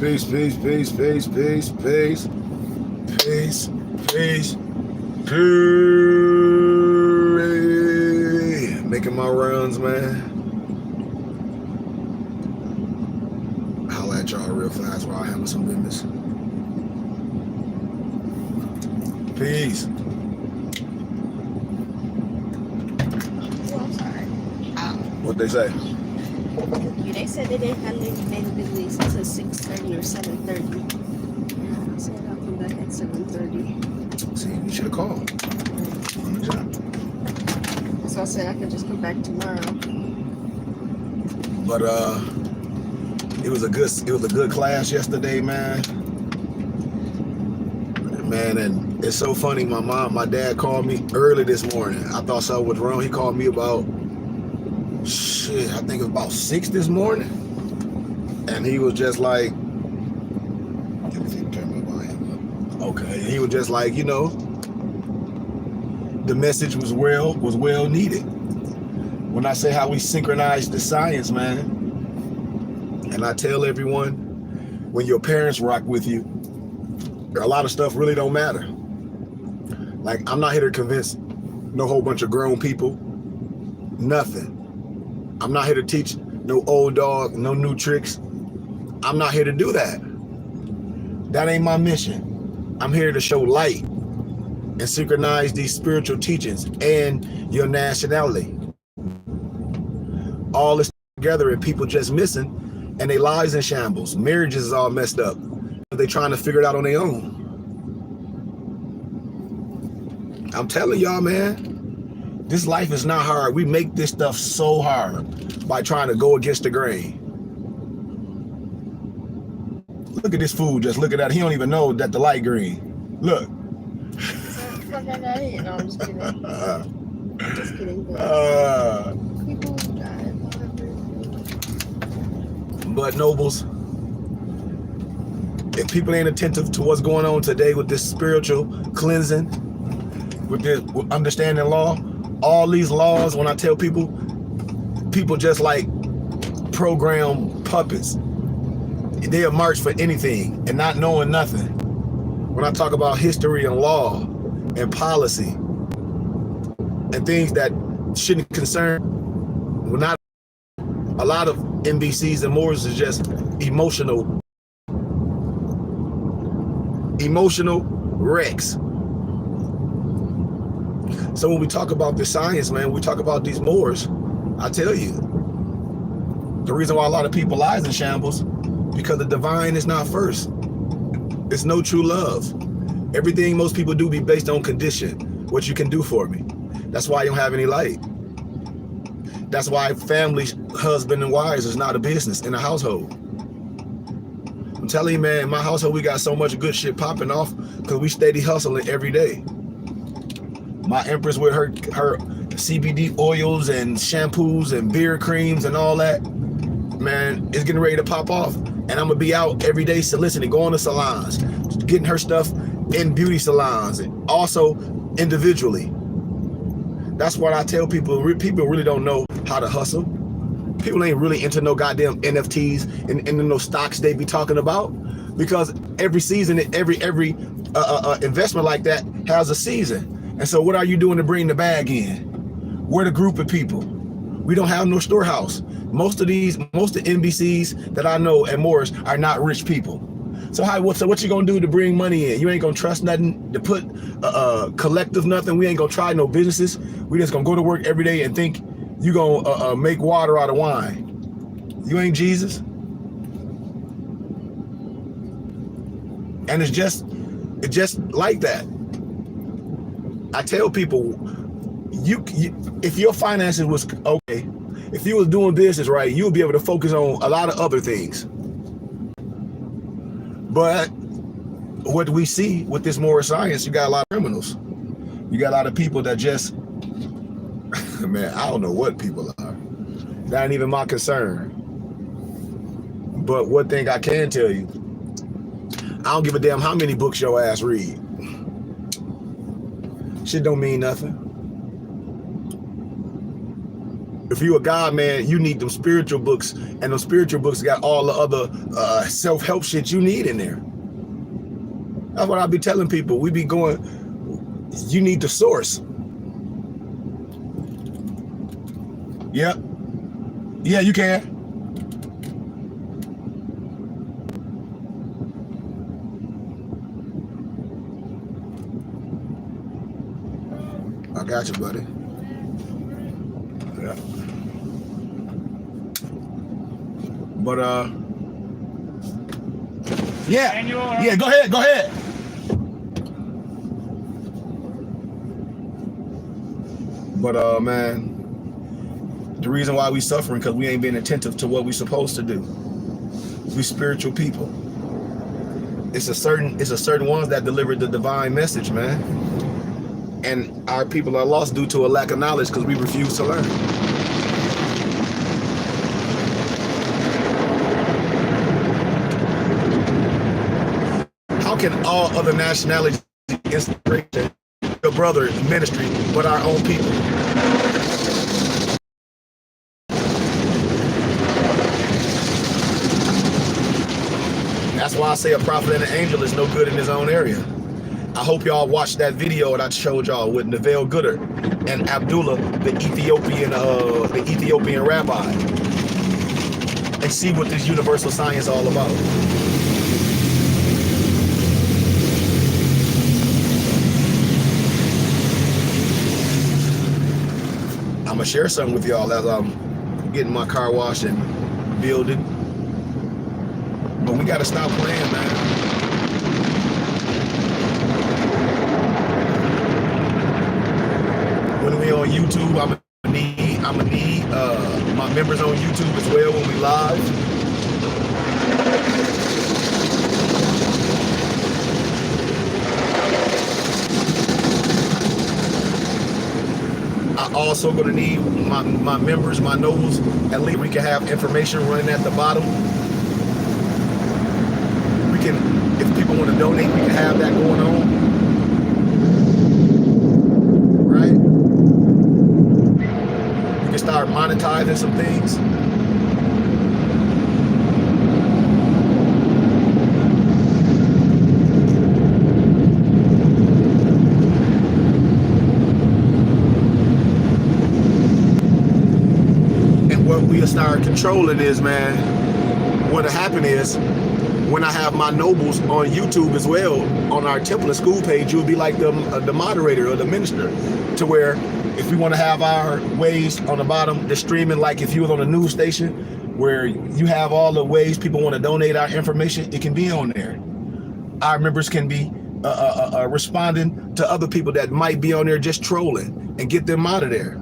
Peace, peace, peace, peace, peace, peace, peace, peace, peace. Making my runs, man. Holla at y'all real fast while I handle some business. Peace. Oh, I'm sorry. What they say? They said that they hadn't been released until 6:30 or 7:30. I said I'll come back at 7:30. See, you should have called. On the job. So I said I could just come back tomorrow. But it was a good class yesterday, man. Man, and it's so funny. My dad called me early this morning. I thought something was wrong. He called me about I think it was about 6 this morning. And he was just like, let me see, turn my volume up. Okay. And he was just like, the message was well needed. When I say how we synchronize the science, man, and I tell everyone, when your parents rock with you, a lot of stuff really don't matter. Like, I'm not here to convince no whole bunch of grown people, nothing. I'm not here to teach no old dog, no new tricks. I'm not here to do that. That ain't my mission. I'm here to show light and synchronize these spiritual teachings and your nationality. All this together and people just missing, and their lives in shambles. Marriages is all messed up. They're trying to figure it out on their own. I'm telling y'all, man, this life is not hard. We make this stuff so hard by trying to go against the grain. Look at this fool. Just look at that. He don't even know that the light green. Look. No, I'm just kidding. Just kidding. People die. But nobles, if people ain't attentive to what's going on today with this spiritual cleansing, with understanding law, all these laws, when I tell people just like program puppets. They'll march for anything and not knowing nothing. When I talk about history and law and policy and things that shouldn't concern, well, not a lot of NBCs and Moors is just emotional wrecks. So when we talk about the science, man, we talk about these Moors, I tell you, the reason why a lot of people lies in shambles, because the divine is not first. It's no true love. Everything most people do be based on condition, what you can do for me. That's why you don't have any light. That's why family, husband and wives is not a business in a household. I'm telling you, man, in my household, we got so much good shit popping off because we steady hustling every day. My Empress with her CBD oils and shampoos and beard creams and all that, man, it's getting ready to pop off. And I'm going to be out every day soliciting, going to salons, getting her stuff in beauty salons, and also individually. That's what I tell people. People really don't know how to hustle. People ain't really into no goddamn NFTs and no stocks they be talking about, because every season, every investment like that has a season. And so what are you doing to bring the bag in? We're the group of people. We don't have no storehouse. Most of NBCs that I know and Morris are not rich people. So what you gonna do to bring money in? You ain't gonna trust nothing to put collective nothing. We ain't gonna try no businesses. We just gonna go to work every day and think you gonna make water out of wine. You ain't Jesus. And it's just like that. I tell people, if your finances was okay, if you was doing business right, you'll be able to focus on a lot of other things. But what we see with this moral science, you got a lot of criminals. You got a lot of people that just, man, I don't know what people are. That ain't even my concern. But one thing I can tell you, I don't give a damn how many books your ass read. Shit don't mean nothing. If you a God, man, you need them spiritual books, and them spiritual books got all the other self-help shit you need in there. That's what I be telling people. We be going, you need the source. Yep. Yeah, you can. I got you, buddy. Yeah. But yeah, go ahead. But man, the reason why we suffering because we ain't being attentive to what we supposed to do. We spiritual people. It's a certain ones that deliver the divine message, man. And our people are lost due to a lack of knowledge because we refuse to learn. How can all other nationalities inspiration your brother ministry but our own people? That's why I say a prophet and an angel is no good in his own area. I hope y'all watched that video that I showed y'all with Neville Gooder and Abdullah, the Ethiopian rabbi, and see what this universal science is all about. I'm gonna share something with y'all as I'm getting my car washed and building. But we gotta stop playing, man. When we on YouTube, I'm gonna need my members on YouTube as well when we live. I also gonna need my members, my nobles, at least we can have information running at the bottom. We can, if people want to donate, we can have that going on. Right? We can start monetizing some things. We'll start controlling is, man, what'll happen is when I have my nobles on YouTube as well, on our temple and school page, you'll be like the moderator or the minister, to where if we want to have our ways on the bottom, the streaming, like if you was on a news station where you have all the ways people want to donate our information, it can be on there. Our members can be responding to other people that might be on there just trolling, and get them out of there.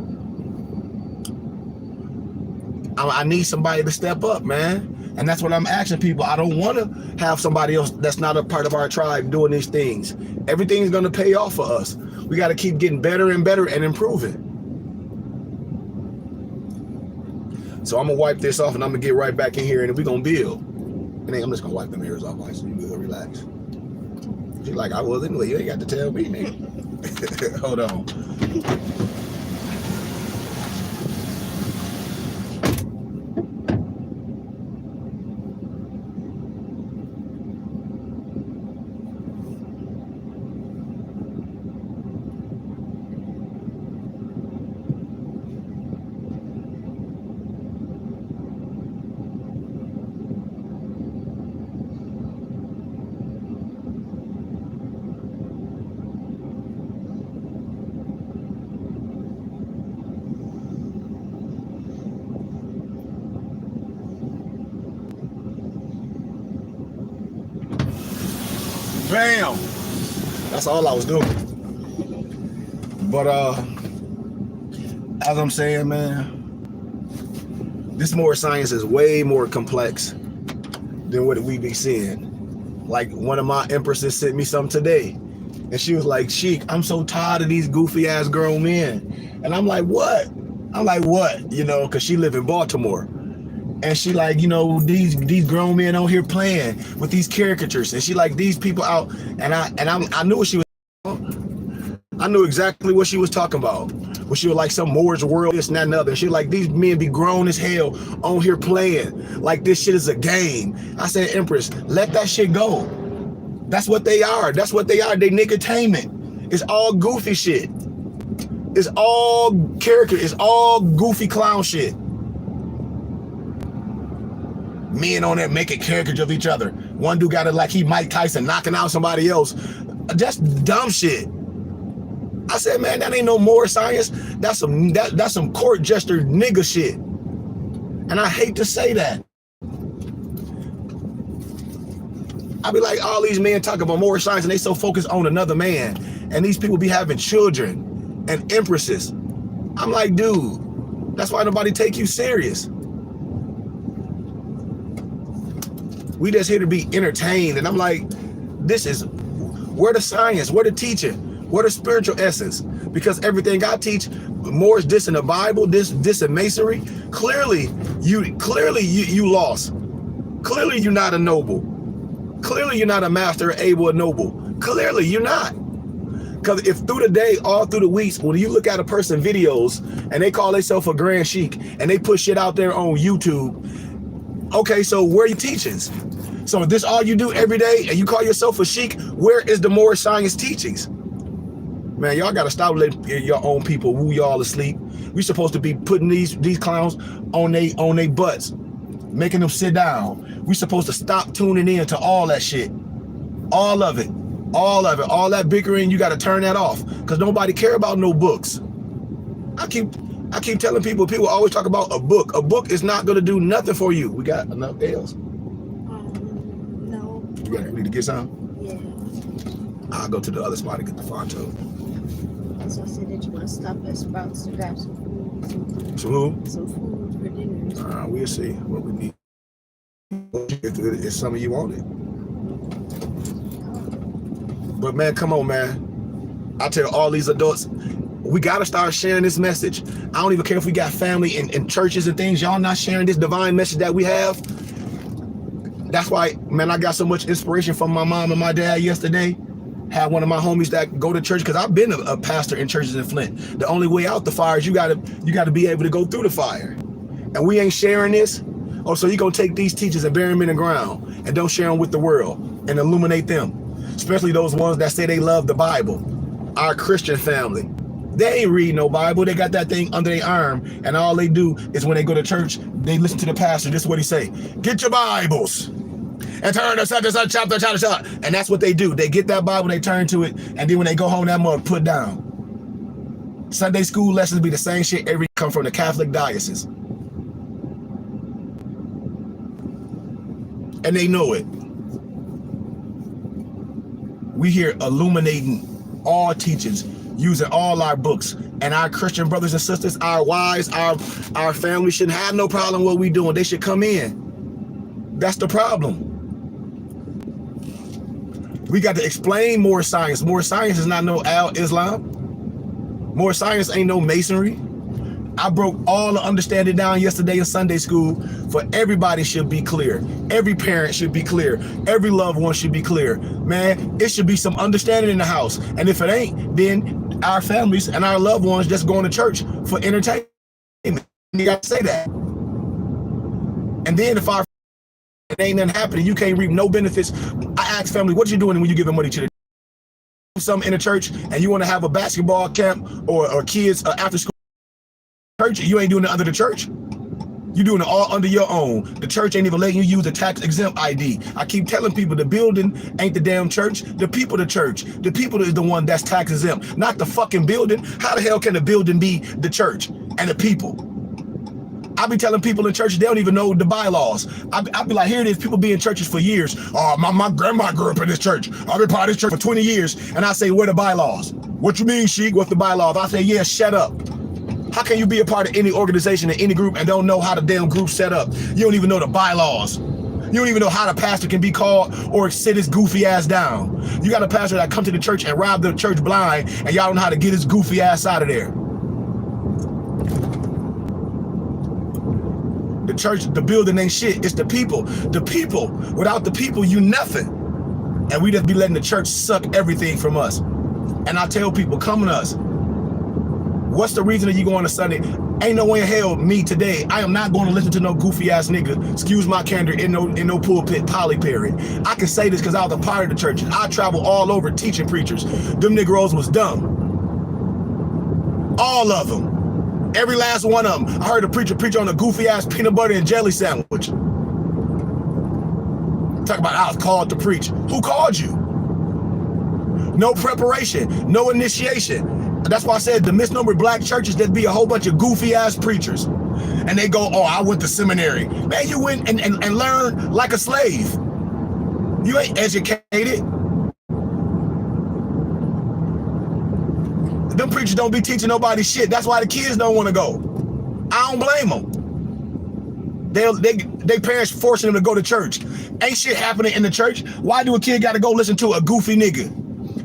I need somebody to step up, man. And that's what I'm asking people. I don't want to have somebody else that's not a part of our tribe doing these things. Everything's going to pay off for us. We got to keep getting better and better and improving. So I'm going to wipe this off and I'm going to get right back in here and we're going to build. And then I'm just going to wipe them ears off so you can relax. You're like, I was anyway. You ain't got to tell me, nigga. Hold on. Bam! That's all I was doing. But as I'm saying, man, this more science is way more complex than what we be seeing. Like one of my empresses sent me something today, and she was like, "Sheik, I'm so tired of these goofy ass grown men." And I'm like, "What?" I'm like, "What?" You know, because she live in Baltimore. And she like, you know, these grown men out here playing with these caricatures, and she like these people out, and I knew what she was. I knew exactly what she was talking about. When she was like some Moore's World, this and that and other. She was like, these men be grown as hell on here playing like this shit is a game. I said, Empress, let that shit go. That's what they are. That's what they are. They nickotainment. It's all goofy shit. It's all character. It's all goofy clown shit. Men on there making caricatures of each other. One dude got it like he Mike Tyson knocking out somebody else. That's dumb shit. I said, man, that ain't no more science. That's some court jester nigga shit. And I hate to say that. I be like, all these men talk about more science and they so focused on another man. And these people be having children and empresses. I'm like, dude, that's why nobody take you serious. We just here to be entertained. And I'm like, this is, where the science, where the teaching, where the spiritual essence? Because everything I teach, more is this in the Bible, this in masonry. Clearly you lost. Clearly you're not a noble. Clearly you're not a master, able, or noble. Clearly you're not. Because if through the day, all through the weeks, when you look at a person videos and they call themselves a grand sheik and they put shit out there on YouTube, okay, so where are your teachings? So if this all you do every day and you call yourself a sheik, where is the more science teachings? Man, y'all gotta stop letting your own people woo y'all asleep. We supposed to be putting these clowns on they butts, making them sit down. We supposed to stop tuning in to all that shit. All of it. All that bickering, you gotta turn that off. Cause nobody care about no books. I keep telling people always talk about a book. A book is not gonna do nothing for you. We got enough else? No. We need to get some? Yeah. I'll go to the other spot to get the Fonto. So I said that you want to stop at Sprouts to grab some food. Some food for dinner. We'll see what we need. If some of you want it. But man, come on, man. I tell all these adults, we gotta start sharing this message. I don't even care if we got family in churches and things. Y'all not sharing this divine message that we have. That's why, man, I got so much inspiration from my mom and my dad yesterday. Had one of my homies that go to church, because I've been a pastor in churches in Flint. The only way out the fire is you gotta be able to go through the fire. And we ain't sharing this. Oh, so you gonna take these teachers and bury them in the ground and don't share them with the world and illuminate them. Especially those ones that say they love the Bible. Our Christian family. They ain't read no Bible. They got that thing under their arm, and all they do is when they go to church, they listen to the pastor. This is what he say: get your Bibles and turn to such and such chapter, and that's what they do. They get that Bible, they turn to it, and then when they go home, that mug put down. Sunday school lessons be the same shit every come from the Catholic diocese, and they know it. We here illuminating all teachings, using all our books, and our Christian brothers and sisters, our wives, our family shouldn't have no problem with what we doing. They should come in. That's the problem. We got to explain more science. More science is not no Islam. More science ain't no masonry. I broke all the understanding down yesterday in Sunday school. For everybody should be clear. Every parent should be clear. Every loved one should be clear. Man, it should be some understanding in the house. And if it ain't, then our families and our loved ones just going to church for entertainment. You got to say that. And then if it ain't nothing happening, you can't reap no benefits. I ask family, what you doing when you giving money to the something in the church and you want to have a basketball camp or kids after school church, you ain't doing it under the church. You doing it all under your own. The church ain't even letting you use the tax exempt ID. I keep telling people the building ain't the damn church. The people the church. The people is the one that's tax exempt, not the fucking building. How the hell can the building be the church and the people? I be telling people in churches, they don't even know the bylaws. I be like, here it is, people be in churches for years. Oh, my grandma grew up in this church. I've been part of this church for 20 years. And I say, where the bylaws? What you mean, Sheik? What's the bylaws? I say, yeah, shut up. How can you be a part of any organization in any group and don't know how the damn group's set up? You don't even know the bylaws. You don't even know how the pastor can be called or sit his goofy ass down. You got a pastor that come to the church and rob the church blind, and y'all don't know how to get his goofy ass out of there. The church, the building ain't shit. It's the people. The people. Without the people, you nothing. And we just be letting the church suck everything from us. And I tell people, come to us. What's the reason that you go on a Sunday? Ain't no way in hell me today. I am not going to listen to no goofy ass nigga. Excuse my candor in no pulpit Polly Perry. I can say this because I was a part of the churches. I travel all over teaching preachers. Them Negroes was dumb. All of them. Every last one of them. I heard a preacher preach on a goofy ass peanut butter and jelly sandwich. Talk about I was called to preach. Who called you? No preparation, no initiation. That's why I said the misnomer black churches, there'd be a whole bunch of goofy ass preachers. And they go, oh, I went to seminary. Man, you went and learned like a slave. You ain't educated. Them preachers don't be teaching nobody shit. That's why the kids don't want to go. I don't blame them. They parents forcing them to go to church. Ain't shit happening in the church. Why do a kid got to go listen to a goofy nigga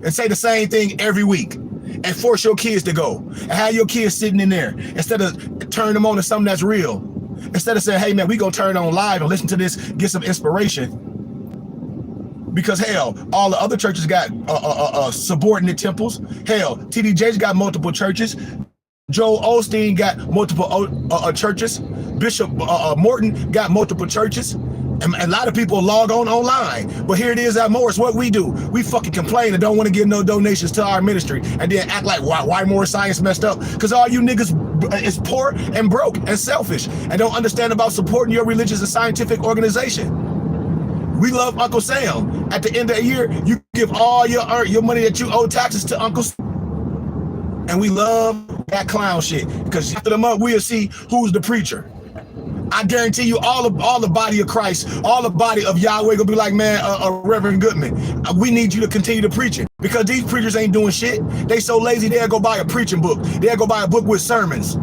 and say the same thing every week and force your kids to go and have your kids sitting in there instead of turning them on to something that's real? Instead of saying, hey man, we gonna turn it on live and listen to this, get some inspiration. Because hell, all the other churches got subordinate temples. Hell, TDJ's got multiple churches. Joel Osteen got multiple churches. Bishop Morton got multiple churches. And a lot of people log on online. But here it is at Morris. What we do, we fucking complain and don't want to give no donations to our ministry. And then act like, why Morris Science messed up? Because all you niggas is poor and broke and selfish and don't understand about supporting your religious and scientific organization. We love Uncle Sam. At the end of the year, you give all your money that you owe taxes to Uncle Sam. And we love that clown shit. Because after the month, we'll see who's the preacher. I guarantee you all the body of Christ, all the body of Yahweh gonna be like, man, Reverend Goodman, we need you to continue to preach it. Because these preachers ain't doing shit. They so lazy, they'll go buy a preaching book. They'll go buy a book with sermons.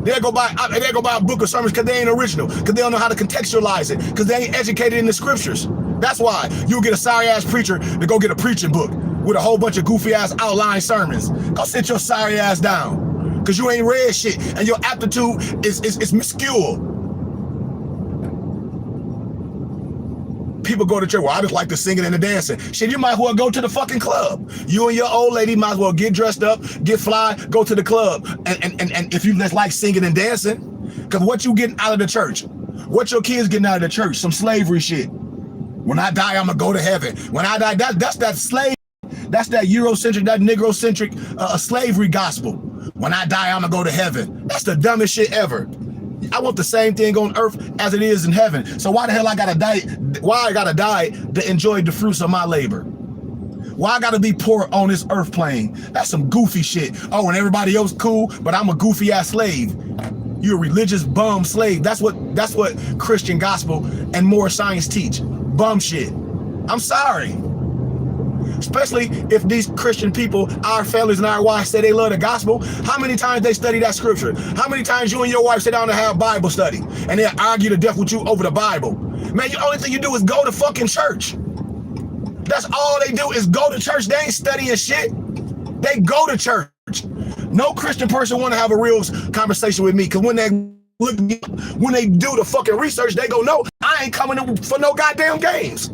They'll go buy a book of sermons because they ain't original, because they don't know how to contextualize it, because they ain't educated in the scriptures. That's why you'll get a sorry ass preacher to go get a preaching book with a whole bunch of goofy ass outline sermons. Go sit your sorry ass down. Because you ain't read shit and your aptitude is minuscule. People go to church, well, I just like the singing and the dancing. Shit, you might as well go to the fucking club. You and your old lady might as well get dressed up, get fly, go to the club. And if you just like singing and dancing, because what you getting out of the church? What your kids getting out of the church? Some slavery shit. When I die, I'm gonna go to heaven. When I die, that's that slave. That's that Eurocentric, that Negrocentric slavery gospel. When I die, I'm gonna go to heaven. That's the dumbest shit ever. I want the same thing on earth as it is in heaven. So why the hell I gotta die? Why I gotta die to enjoy the fruits of my labor? Why I gotta be poor on this earth plane? That's some goofy shit. Oh, and everybody else cool, but I'm a goofy ass slave. You're a religious bum slave. That's what Christian gospel and more science teach. Bum shit. I'm sorry. Especially if these Christian people, our families and our wives say they love the gospel. How many times they study that scripture? How many times you and your wife sit down and have Bible study and they argue to death with you over the Bible? Man, the only thing you do is go to fucking church. That's all they do is go to church. They ain't studying shit. They go to church. No Christian person want to have a real conversation with me, because when they do the fucking research, they go, no, I ain't coming for no goddamn games.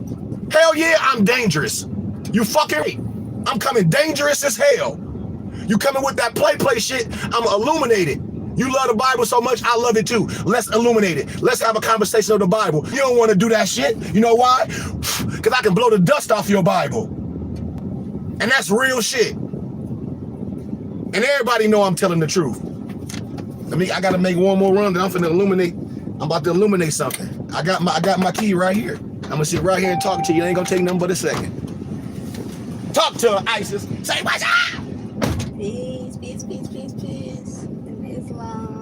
Hell yeah, I'm dangerous. You fucking right. I'm coming dangerous as hell. You coming with that play shit, I'm illuminated. You love the Bible so much, I love it too. Let's illuminate it. Let's have a conversation of the Bible. You don't want to do that shit. You know why? Because I can blow the dust off your Bible. And that's real shit. And everybody know I'm telling the truth. I gotta make one more run, then I'm finna illuminate. I'm about to illuminate something. I got my key right here. I'm gonna sit right here and talk to you. It ain't gonna take nothing but a second. Talk to her, Isis. Say what's up? Peace, peace, peace, peace, peace. In Islam.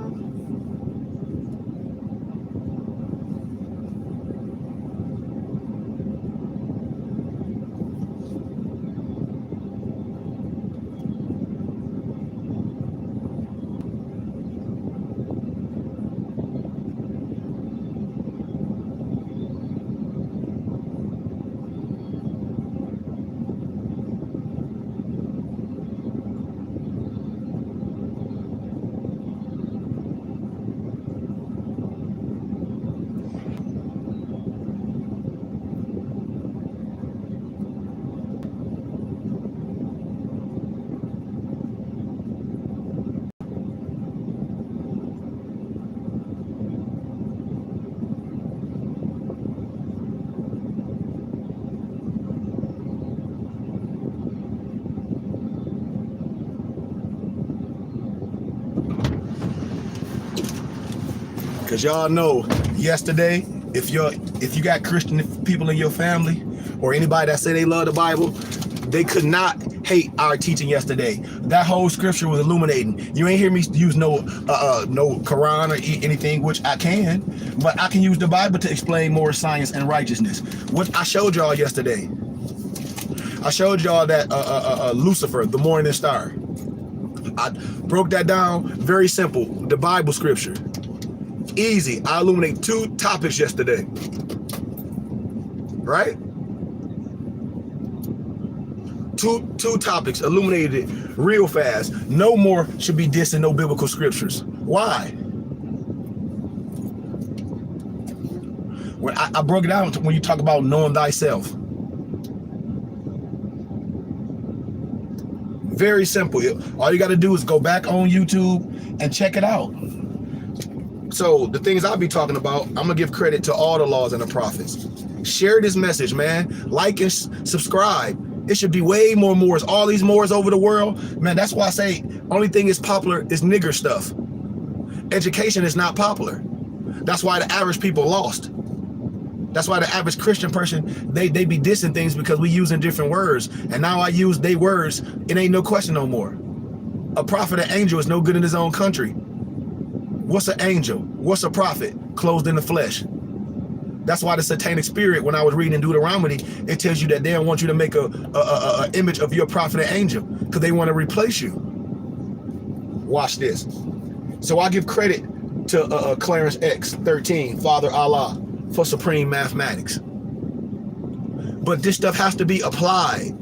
Because y'all know yesterday, if you got Christian people in your family or anybody that say they love the Bible, they could not hate our teaching yesterday. That whole scripture was illuminating. You ain't hear me use no Quran or anything, which I can, but I can use the Bible to explain more science and righteousness. What I showed y'all yesterday. I showed y'all that Lucifer, the morning star. I broke that down very simple. The Bible scripture. Easy. I illuminate 2 topics yesterday. Right? Two topics illuminated it real fast. No more should be dissing no biblical scriptures. Why? When I broke it down when you talk about knowing thyself. Very simple. All you got to do is go back on YouTube and check it out. So the things I'll be talking about, I'm going to give credit to all the laws and the prophets. Share this message, man. Like and subscribe. It should be way more Moors. All these Moors over the world, man, that's why I say only thing is popular is nigger stuff. Education is not popular. That's why the average people lost. That's why the average Christian person, they be dissing things because we using different words. And now I use they words, it ain't no question no more. A prophet and angel is no good in his own country. What's an angel? What's a prophet? Clothed in the flesh. That's why the satanic spirit, when I was reading in Deuteronomy, it tells you that they don't want you to make a image of your prophet and angel because they want to replace you. Watch this. So I give credit to Clarence X 13, Father Allah, for supreme mathematics. But this stuff has to be applied.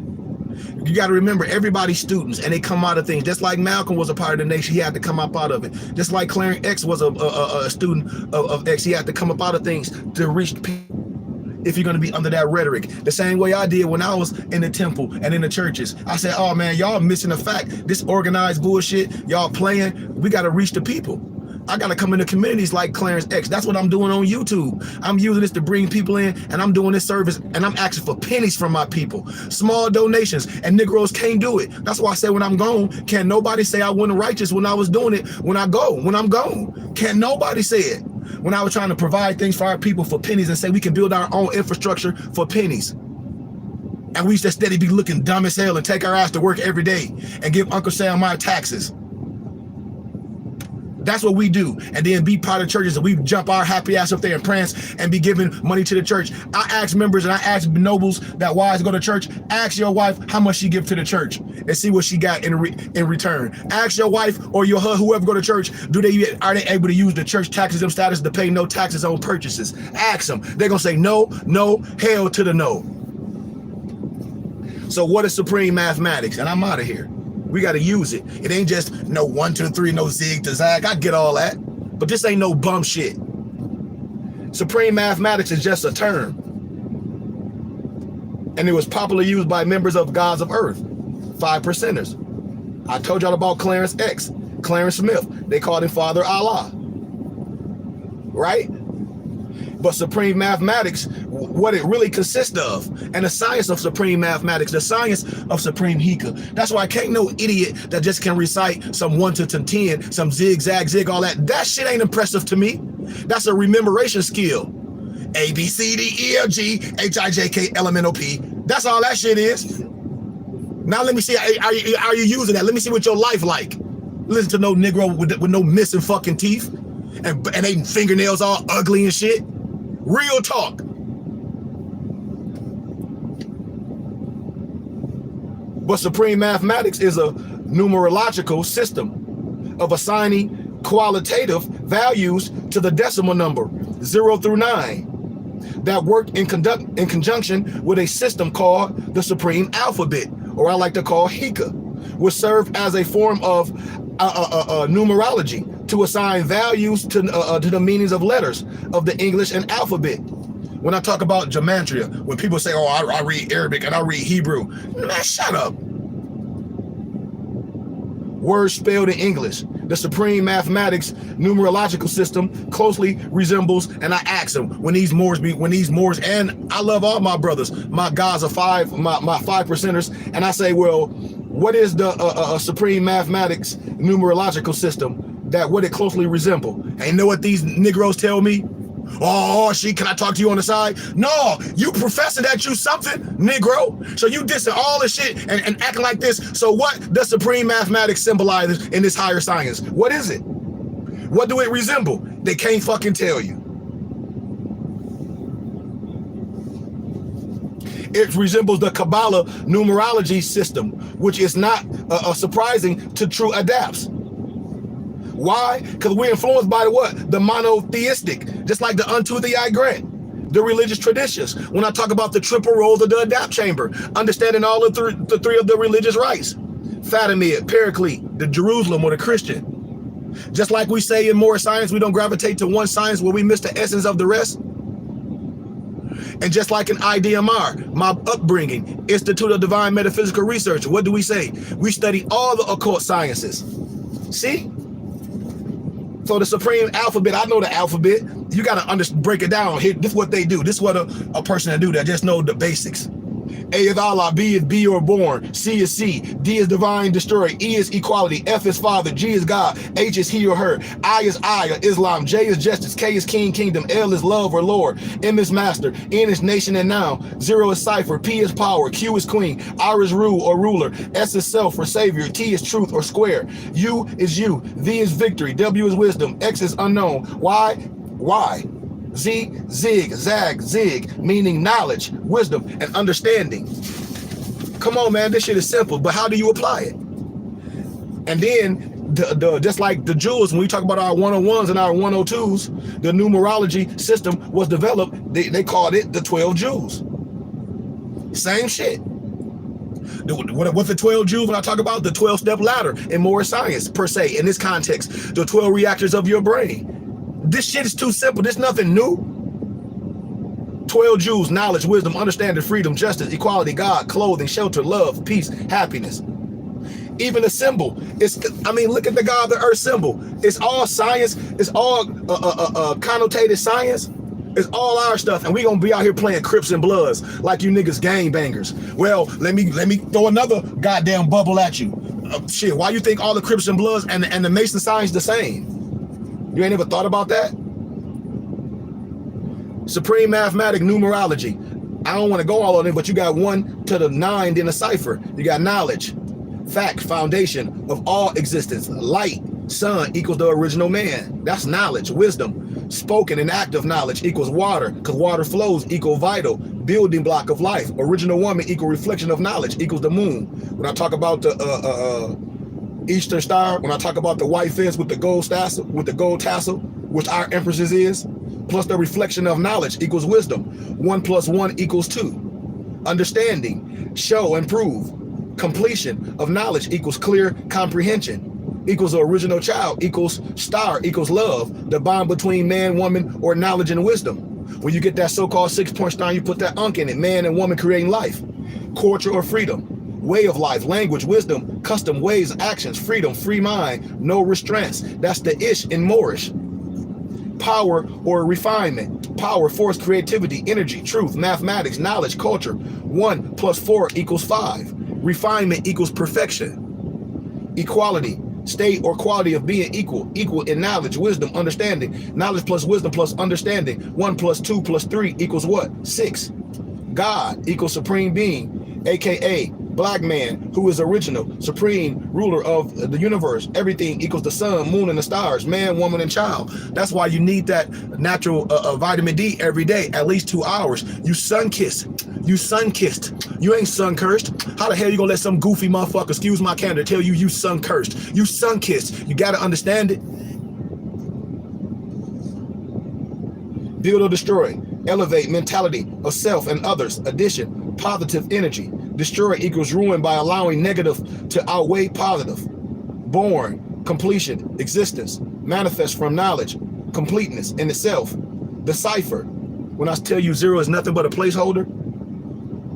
You got to remember, everybody's students, and they come out of things. Just like Malcolm was a part of the nation, he had to come up out of it. Just like Clarence X was a student of X, he had to come up out of things to reach people. If you're going to be under that rhetoric, the same way I did when I was in the temple and in the churches. I said, oh man, y'all missing the fact. This organized bullshit, y'all playing, we got to reach the people. I got to come into communities like Clarence X. That's what I'm doing on YouTube. I'm using this to bring people in, and I'm doing this service, and I'm asking for pennies from my people. Small donations, and Negroes can't do it. That's why I say when I'm gone, can't nobody say I wasn't righteous when I was doing it when I'm gone. Can't nobody say it. When I was trying to provide things for our people for pennies and say we can build our own infrastructure for pennies. And we used to steady be looking dumb as hell and take our ass to work every day and give Uncle Sam my taxes. That's what we do. And then be part of churches, and we jump our happy ass up there and prance and be giving money to the church. I ask members and I ask nobles that wives go to church, ask your wife how much she give to the church and see what she got in return. Ask your wife or your whoever go to church, are they able to use the church taxes and status to pay no taxes on purchases? Ask them. They're going to say no, no, hell to the no. So what is supreme mathematics? And I'm out of here. We got to use it. It ain't just no 1, 2, 3, no zig to zag. I get all that, but this ain't no bum shit. Supreme mathematics is just a term, and it was popularly used by members of Gods of Earth, 5%ers. I told y'all about Clarence X, Clarence Smith. They called him Father Allah, right? But supreme mathematics, what it really consists of, and the science of supreme mathematics, the science of supreme Heka. That's why I can't no idiot that just can recite some 1 to 10, some zigzag, zig, all that. That shit ain't impressive to me. That's a rememoration skill. A, B, C, D, E, F, G, H, I, J, K, L, M, N, O, P. That's all that shit is. Now let me see, are you using that? Let me see what your life like. Listen to no Negro with no missing fucking teeth and they fingernails all ugly and shit. Real talk. But supreme mathematics is a numerological system of assigning qualitative values to the decimal number 0 through 9 that work in conjunction with a system called the supreme alphabet, or I like to call Heka, which serve as a form of numerology to assign values to the meanings of letters of the English and alphabet. When I talk about gematria, when people say, oh, I read Arabic and I read Hebrew, man, shut up. Words spelled in English. The supreme mathematics numerological system closely resembles, and I ask them when these Moors, and I love all my brothers, my gods are my 5%ers, and I say, well, what is the supreme mathematics numerological system that what it closely resemble. And you know what these Negroes tell me? Oh, can I talk to you on the side? No, you professing that you something, Negro. So you dissing all this shit and acting like this. So what does supreme mathematics symbolize in this higher science? What is it? What do it resemble? They can't fucking tell you. It resembles the Kabbalah numerology system, which is not surprising to true adepts. Why? Because we're influenced by what? The monotheistic, just like the unto thee I grant, the religious traditions. When I talk about the triple roles of the adapt chamber, understanding all of the three of the religious rites, Fatimid, Paraclete, the Jerusalem or the Christian. Just like we say in more science, we don't gravitate to one science where we miss the essence of the rest. And just like in IDMR, my upbringing, Institute of Divine Metaphysical Research, what do we say? We study all the occult sciences. See? So the supreme alphabet, I know the alphabet. You got to break it down. Here, this is what they do. This is what a person do that just know the basics. A is Allah, B is be or born, C is C, D is divine destroyer, E is equality, F is father, G is God, H is he or her, I is I or Islam, J is justice, K is king, kingdom, L is love or Lord, M is master, N is nation and noun, 0 is cipher, P is power, Q is queen, R is rule or ruler, S is self or savior, T is truth or square, U is you, V is victory, W is wisdom, X is unknown, Y, Z, zig, zag, zig, meaning knowledge, wisdom, and understanding. Come on, man, this shit is simple, but how do you apply it? And then, just like the jewels, when we talk about our 101s and our 102s, the numerology system was developed, they called it the 12 jewels. Same shit. What the 12 jewels, when I talk about the 12-step ladder in more science, per se, in this context, the 12 reactors of your brain. This shit is too simple. There's nothing new. 12 jewels, knowledge, wisdom, understanding, freedom, justice, equality, God, clothing, shelter, love, peace, happiness. Even the symbol, look at the God of the earth symbol. It's all science. It's all connotated science. It's all our stuff. And we gonna be out here playing Crips and Bloods like you niggas gang bangers. Well, let me throw another goddamn bubble at you. Shit, why you think all the Crips and Bloods and the Mason signs the same? You ain't ever thought about that? Supreme mathematic numerology. I don't want to go all on it, but you got 1 to the 9 in a cipher. You got knowledge, fact, foundation of all existence. Light, sun equals the original man. That's knowledge, wisdom. Spoken and active knowledge equals water, because water flows equal vital. Building block of life. Original woman equal reflection of knowledge equals the moon. When I talk about the Eastern Star, when I talk about the white fence with the gold tassel, which our empresses is, plus the reflection of knowledge equals wisdom. 1 + 1 = 2. Understanding, show and prove. Completion of knowledge equals clear comprehension, equals the original child, equals star, equals love, the bond between man, woman, or knowledge and wisdom. When you get that so-called 6-point star, you put that unk in it, man and woman creating life. Culture or freedom. Way of life, language, wisdom, custom ways, actions, freedom, free mind, no restraints. That's the ish in Moorish. Power or refinement. Power, force, creativity, energy, truth, mathematics, knowledge, culture. 1 + 4 = 5. Refinement equals perfection. Equality, state or quality of being equal. Equal in knowledge, wisdom, understanding. Knowledge plus wisdom plus understanding. 1 + 2 + 3 = what? 6. God equals supreme being, aka black man, who is original, supreme ruler of the universe. Everything equals the sun, moon, and the stars, man, woman, and child. That's why you need that natural vitamin D every day, at least 2 hours. You sun-kissed. You sun-kissed. You ain't sun-cursed. How the hell you gonna let some goofy motherfucker, excuse my candor, tell you sun-cursed? You sun-kissed. You gotta understand it. Build or destroy. Elevate mentality of self and others. Addition, positive energy. Destroy equals ruin by allowing negative to outweigh positive. Born, completion, existence, manifest from knowledge, completeness in itself. Decipher, when I tell you 0 is nothing but a placeholder,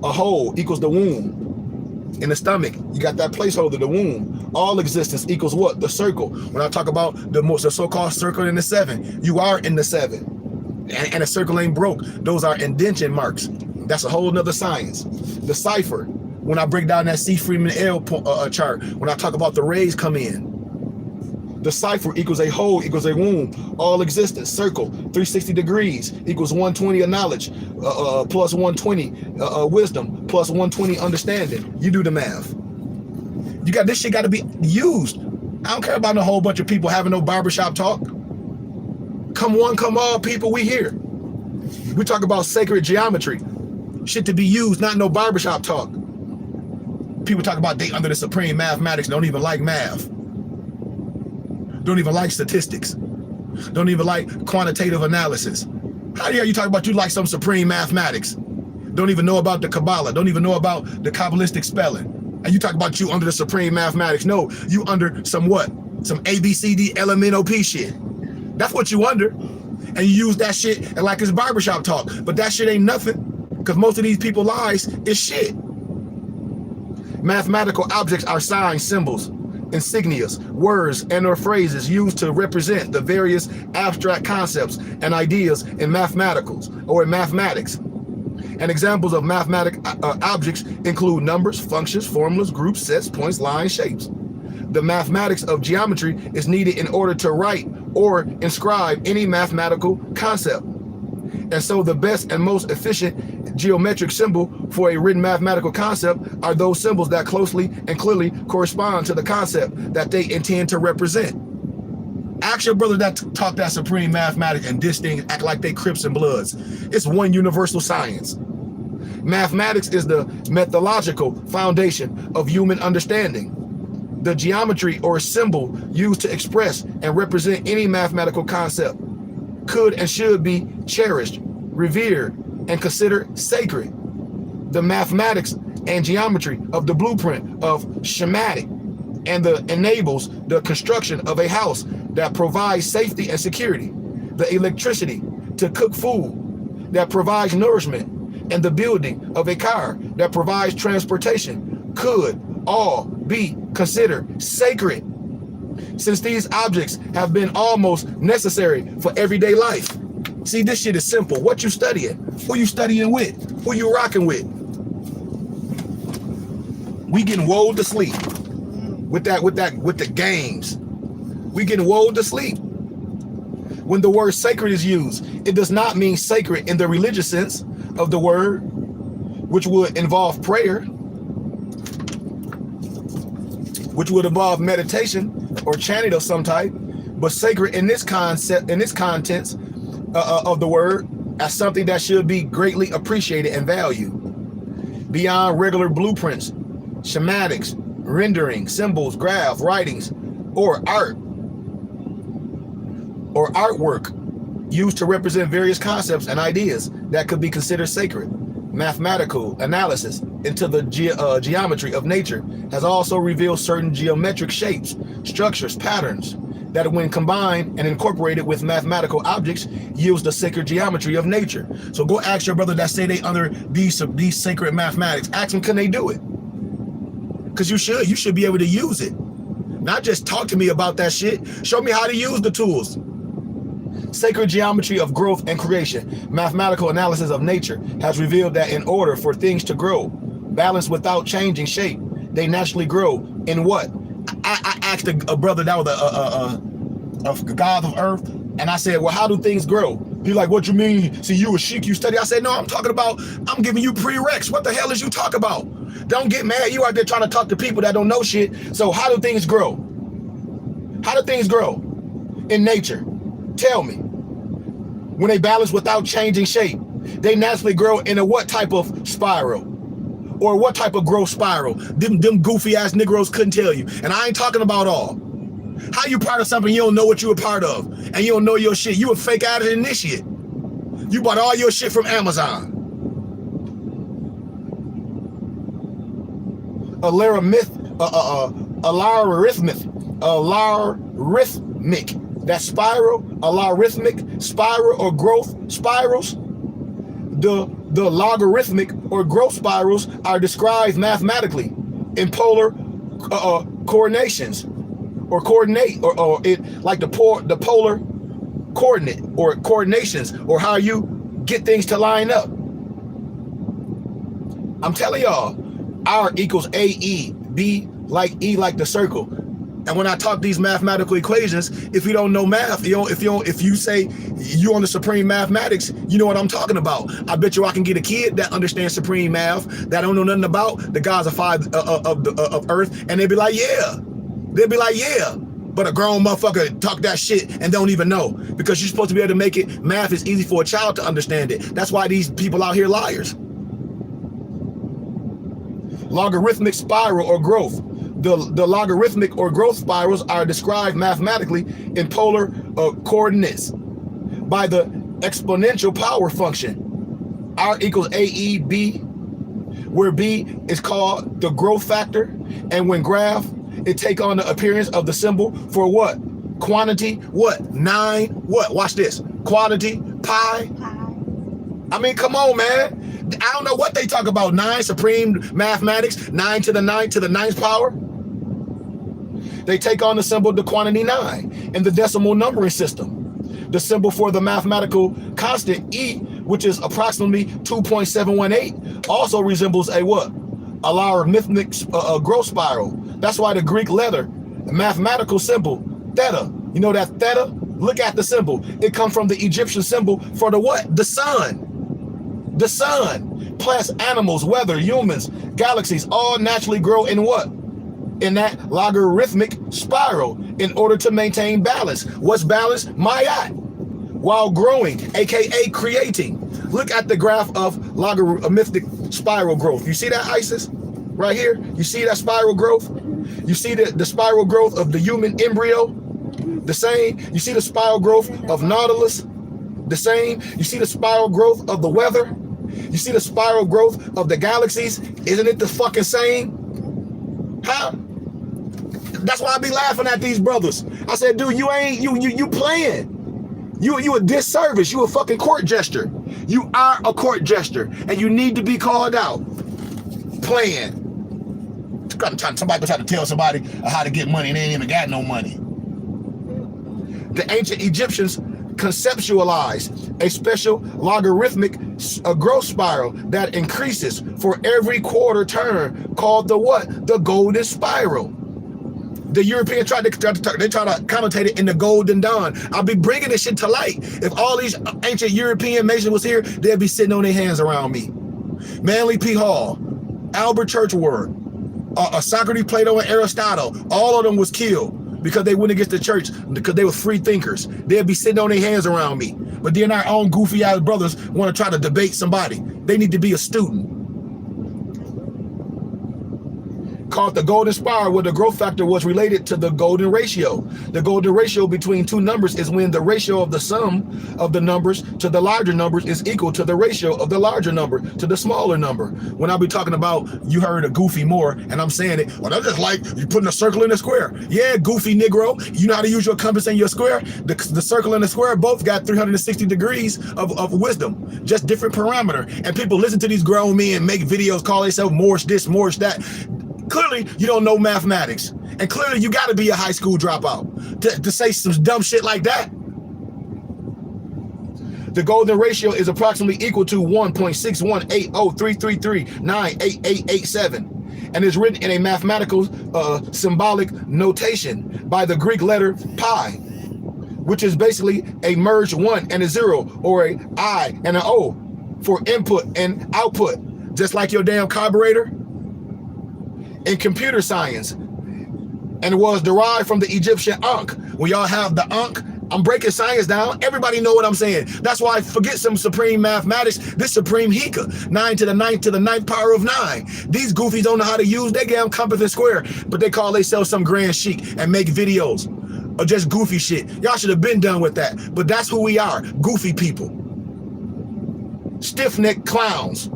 a hole equals the womb. In the stomach, you got that placeholder, the womb. All existence equals what? The circle. When I talk about the so-called circle in the 7, you are in the 7. And a circle ain't broke. Those are indentation marks. That's a whole nother science. The cipher, when I break down that C. Freeman L chart, when I talk about the rays come in. The cipher equals a whole equals a womb. All existence. Circle 360 degrees equals 120 of knowledge plus 120 wisdom plus 120 understanding. You do the math. You got this shit got to be used. I don't care about no whole bunch of people having no barbershop talk. Come one, come all, people, we here. We talk about sacred geometry. Shit to be used, not no barbershop talk. People talk about they under the supreme mathematics, don't even like math. Don't even like statistics. Don't even like quantitative analysis. How the hell you talk about you like some supreme mathematics? Don't even know about the Kabbalah. Don't even know about the Kabbalistic spelling. And you talk about you under the supreme mathematics. No, you under some what? Some ABCD LMNOP shit. That's what you under. And you use that shit and like it's barbershop talk. But that shit ain't nothing. Because most of these people lies is shit. Mathematical objects are signs, symbols, insignias, words, and or phrases used to represent the various abstract concepts and ideas in mathematicals or in mathematics. And examples of mathematic objects include numbers, functions, formulas, groups, sets, points, lines, shapes. The mathematics of geometry is needed in order to write or inscribe any mathematical concept. And so the best and most efficient geometric symbol for a written mathematical concept are those symbols that closely and clearly correspond to the concept that they intend to represent. Ask your brother that talk that supreme mathematics and this thing act like they Crips and Bloods. It's one universal science. Mathematics is the methodological foundation of human understanding. The geometry or symbol used to express and represent any mathematical concept could and should be cherished, revered, and considered sacred. The mathematics and geometry of the blueprint of schematic and enables the construction of a house that provides safety and security, the electricity to cook food that provides nourishment, and the building of a car that provides transportation could all be considered sacred, since these objects have been almost necessary for everyday life. See, this shit is simple. What you studying? Who you studying with? Who you rocking with? We getting woed to sleep with the games. We getting woed to sleep. When the word sacred is used, it does not mean sacred in the religious sense of the word, which would involve prayer, which would involve meditation or chanting of some type, but sacred in this concept, in this contents of the word, as something that should be greatly appreciated and valued beyond regular blueprints, schematics, rendering, symbols, graphs, writings, or art or artwork used to represent various concepts and ideas that could be considered sacred. Mathematical analysis into the geometry of nature has also revealed certain geometric shapes, structures, patterns that when combined and incorporated with mathematical objects yields the sacred geometry of nature. So go ask your brother that say they under these sacred mathematics. Ask them, can they do it? Because you should be able to use it. Not just talk to me about that shit. Show me how to use the tools. Sacred geometry of growth and creation, mathematical analysis of nature has revealed that in order for things to grow, balanced without changing shape, they naturally grow in what? I asked a brother that was a god of earth, and I said, well, how do things grow? He's like, what you mean? See, you a sheik, you study? I said, no, I'm talking about, I'm giving you prereqs. What the hell is you talk about? Don't get mad. You out there trying to talk to people that don't know shit. So how do things grow? How do things grow in nature? Tell me. When they balance without changing shape, they naturally grow in a what type of spiral? Or what type of growth spiral? Them goofy ass Negroes couldn't tell you. And I ain't talking about all. How you part of something you don't know what you a part of? And you don't know your shit. You a fake ass initiate. You bought all your shit from Amazon. Logarithmic. That spiral, a logarithmic spiral or growth spirals. The logarithmic or growth spirals are described mathematically in polar coordinations or coordinate or it like the polar coordinate or coordinations or how you get things to line up. I'm telling y'all, R equals AE, B like E like the circle, And when I talk these mathematical equations, if you don't know math, if you say you on the supreme mathematics, you know what I'm talking about. I bet you I can get a kid that understands supreme math that don't know nothing about the gods of of Earth, and they'd be like, yeah. They'd be like, yeah. But a grown motherfucker talk that shit and don't even know, because you're supposed to be able to make it. Math is easy for a child to understand it. That's why these people out here liars. Logarithmic spiral or growth. The logarithmic or growth spirals are described mathematically in polar coordinates by the exponential power function. R equals AE B, where B is called the growth factor, and when graph, it take on the appearance of the symbol for what? Quantity, what? 9, what? Watch this. Quantity, pi. I mean, come on, man. I don't know what they talk about. 9, supreme mathematics, 9 to the 9 to the 9th power. They take on the symbol, the quantity 9, in the decimal numbering system. The symbol for the mathematical constant E, which is approximately 2.718, also resembles a what? A logarithmic growth spiral. That's why the Greek letter, the mathematical symbol, theta. You know that theta? Look at the symbol. It comes from the Egyptian symbol for the what? The sun. The sun. Plants, animals, weather, humans, galaxies, all naturally grow in what? In that logarithmic spiral in order to maintain balance. What's balance? Mayat. While growing, aka creating. Look at the graph of logarithmic spiral growth. You see that, Isis? Right here? You see that spiral growth? You see the spiral growth of the human embryo? The same. You see the spiral growth of Nautilus? The same. You see the spiral growth of the weather? You see the spiral growth of the galaxies? Isn't it the fucking same? Huh? That's why I be laughing at these brothers. I said, dude, you playing. You a disservice. You a fucking court jester. You are a court jester, and you need to be called out. Playing. Somebody try to tell somebody how to get money and they ain't even got no money. The ancient Egyptians conceptualized a special logarithmic growth spiral that increases for every quarter turn, called the what? The golden spiral. The Europeans try to connotate it in the golden dawn. I'll be bringing this shit to light. If all these ancient European nations was here, they'd be sitting on their hands around me. Manly P. Hall, Albert Churchward, Socrates, Plato, and Aristotle, all of them was killed because they went against the church, because they were free thinkers. They'd be sitting on their hands around me. But then our own goofy ass brothers want to try to debate somebody. They need to be a student. Called the golden spiral, where the growth factor was related to the golden ratio. The golden ratio between two numbers is when the ratio of the sum of the numbers to the larger numbers is equal to the ratio of the larger number to the smaller number. When I be talking about, you heard a goofy more, and I'm saying it, well, that's just like you putting a circle in a square. Yeah, goofy Negro, you know how to use your compass and your square? The circle and the square both got 360 degrees of wisdom, just different parameter. And people listen to these grown men make videos, call themselves Morse this, Morse that. Clearly, you don't know mathematics. And clearly, you got to be a high school dropout to say some dumb shit like that. The golden ratio is approximately equal to 1.6180333988887, and is written in a mathematical symbolic notation by the Greek letter pi, which is basically a merged 1 and a 0, or a I and an O for input and output, just like your damn carburetor. In computer science, and was derived from the Egyptian Ankh. When y'all have the Ankh, I'm breaking science down. Everybody know what I'm saying. That's why I forget some supreme mathematics. This supreme Heka, 9 to the 9th to the 9th power of 9. These goofies don't know how to use their damn compass and square, but they call themselves some grand chic and make videos of just goofy shit. Y'all should have been done with that. But that's who we are, goofy people. Stiff-necked clowns.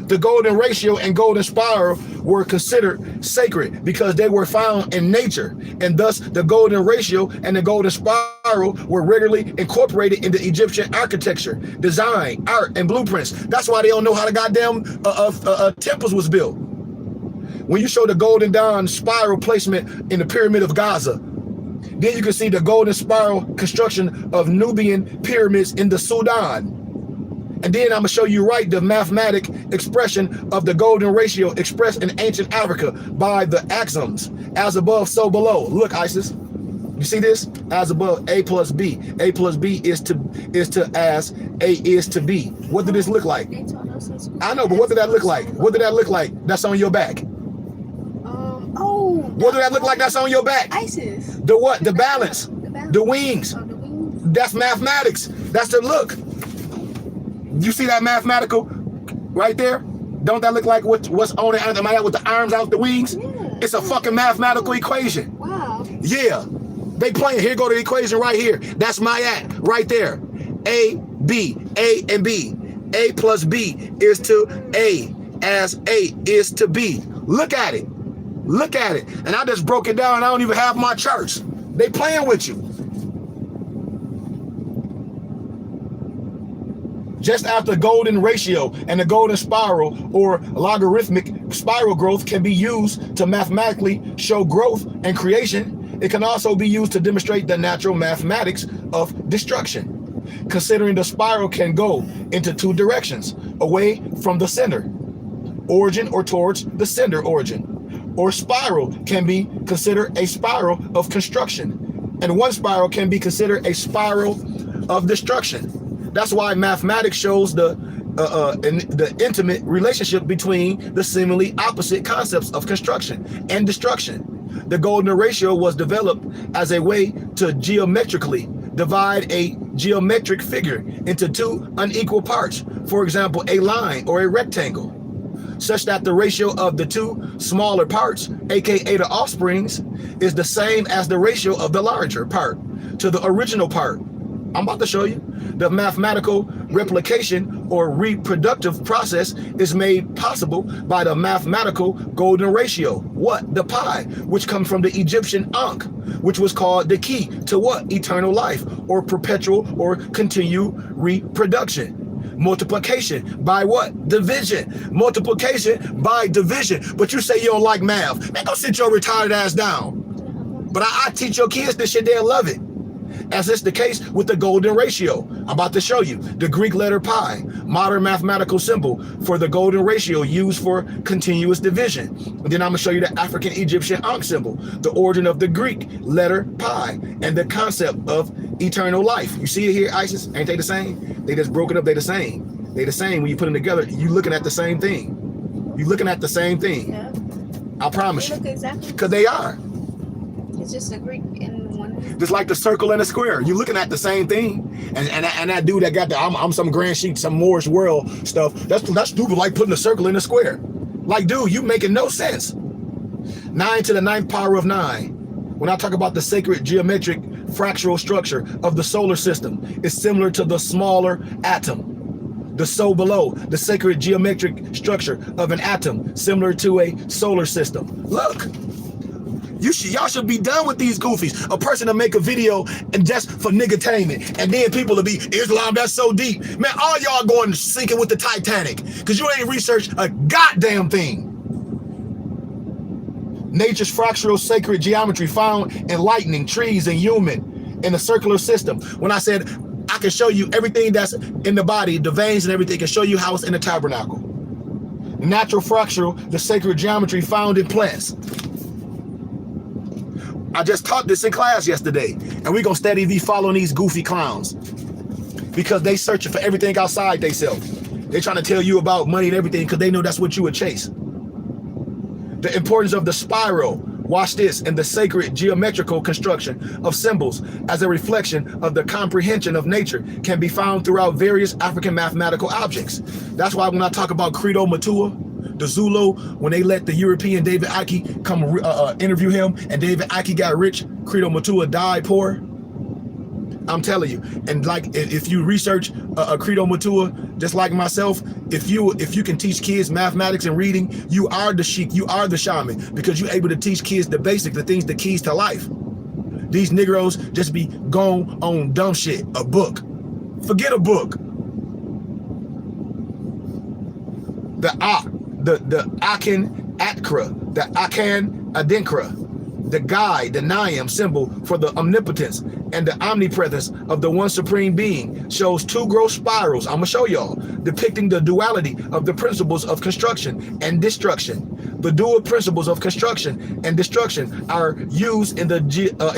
The golden ratio and golden spiral were considered sacred because they were found in nature, and thus the golden ratio and the golden spiral were regularly incorporated into Egyptian architecture, design, art, and blueprints. That's why they don't know how the goddamn temples was built. When you show the golden dawn spiral placement in the pyramid of Gaza, then you can see the golden spiral construction of Nubian pyramids in the Sudan. And then I'm gonna show you right the mathematic expression of the golden ratio expressed in ancient Africa by the axioms. As above, so below. Look, Isis. You see this? As above, A plus B. A plus B is to as A is to B. What did this look like? They told us in school. I know, but what did that look like? What did that look like? That's on your back. What did that look like? That's on your back. Isis. The what? The balance. The wings. Oh, the wings. That's mathematics. That's the look. You see that mathematical right there? Don't that look like what's on it? Am I with the arms out the wings? Yeah. It's a fucking mathematical equation. Wow. Yeah. They playing. Here go the equation right here. That's my at right there. A, B, A and B. A plus B is to A as A is to B. Look at it. Look at it. And I just broke it down and I don't even have my charts. They playing with you. Just after golden ratio and the golden spiral or logarithmic spiral growth can be used to mathematically show growth and creation, it can also be used to demonstrate the natural mathematics of destruction. Considering the spiral can go into two directions, away from the center origin or towards the center origin. Or spiral can be considered a spiral of construction, and one spiral can be considered a spiral of destruction. That's why mathematics shows the intimate relationship between the seemingly opposite concepts of construction and destruction. The golden ratio was developed as a way to geometrically divide a geometric figure into two unequal parts, for example, a line or a rectangle, such that the ratio of the two smaller parts, aka the offsprings, is the same as the ratio of the larger part to the original part. I'm about to show you. The mathematical replication or reproductive process is made possible by the mathematical golden ratio. What? The pi, which comes from the Egyptian Ankh, which was called the key to what? Eternal life or perpetual or continued reproduction. Multiplication by what? Division. Multiplication by division. But you say you don't like math. Man, go sit your retarded ass down. But I teach your kids this shit, they'll love it. As is the case with the golden ratio. I'm about to show you the Greek letter pi, modern mathematical symbol for the golden ratio used for continuous division. And then I'm gonna show you the African Egyptian Ankh symbol, the origin of the Greek letter pi, and the concept of eternal life. You see it here, Isis? Ain't they the same? They just broke it up. They the same. They the same. When you put them together, you looking at the same thing. You looking at the same thing. Yeah. I promise you. They look exactly. Because they are. It's just a Greek in one. Just like the circle and the square, you're looking at the same thing. And that dude that got the I'm some grand sheet, some Moorish world stuff. That's stupid. Like putting a circle in a square. Like, dude, you making no sense. 9 to the 9th power of 9. When I talk about the sacred geometric fractal structure of the solar system, it's similar to the smaller atom. The so below, the sacred geometric structure of an atom, similar to a solar system. Look. Y'all should be done with these goofies. A person to make a video and just for niggertainment, and then people to be Islam, that's so deep. Man, all y'all going sinking with the Titanic because you ain't researched a goddamn thing. Nature's fractal sacred geometry found in lightning, trees, and human in the circular system. When I said I can show you everything that's in the body, the veins and everything, can show you how it's in the tabernacle. Natural fractal, the sacred geometry found in plants. I just taught this in class yesterday, and we're gonna steady be following these goofy clowns because they searching for everything outside themselves. They trying to tell you about money and everything because they know that's what you would chase. The importance of the spiral, watch this, in the sacred geometrical construction of symbols as a reflection of the comprehension of nature can be found throughout various African mathematical objects. That's why when I talk about Credo Matua, the Zulu, when they let the European David Icke come interview him, and David Icke got rich, Credo Matua died poor. I'm telling you, and like if you research Credo Matua, just like myself, if you can teach kids mathematics and reading, you are the sheik, you are the shaman, because you're able to teach kids the basics, the things, the keys to life. These Negroes just be gone on dumb shit. A book, forget a book. The Akan Atkra, the Akan Adinkra, The guy, the Niam symbol for the omnipotence and the omnipresence of the one supreme being, shows two growth spirals. I'm gonna show y'all, depicting the duality of the principles of construction and destruction. The dual principles of construction and destruction are used in the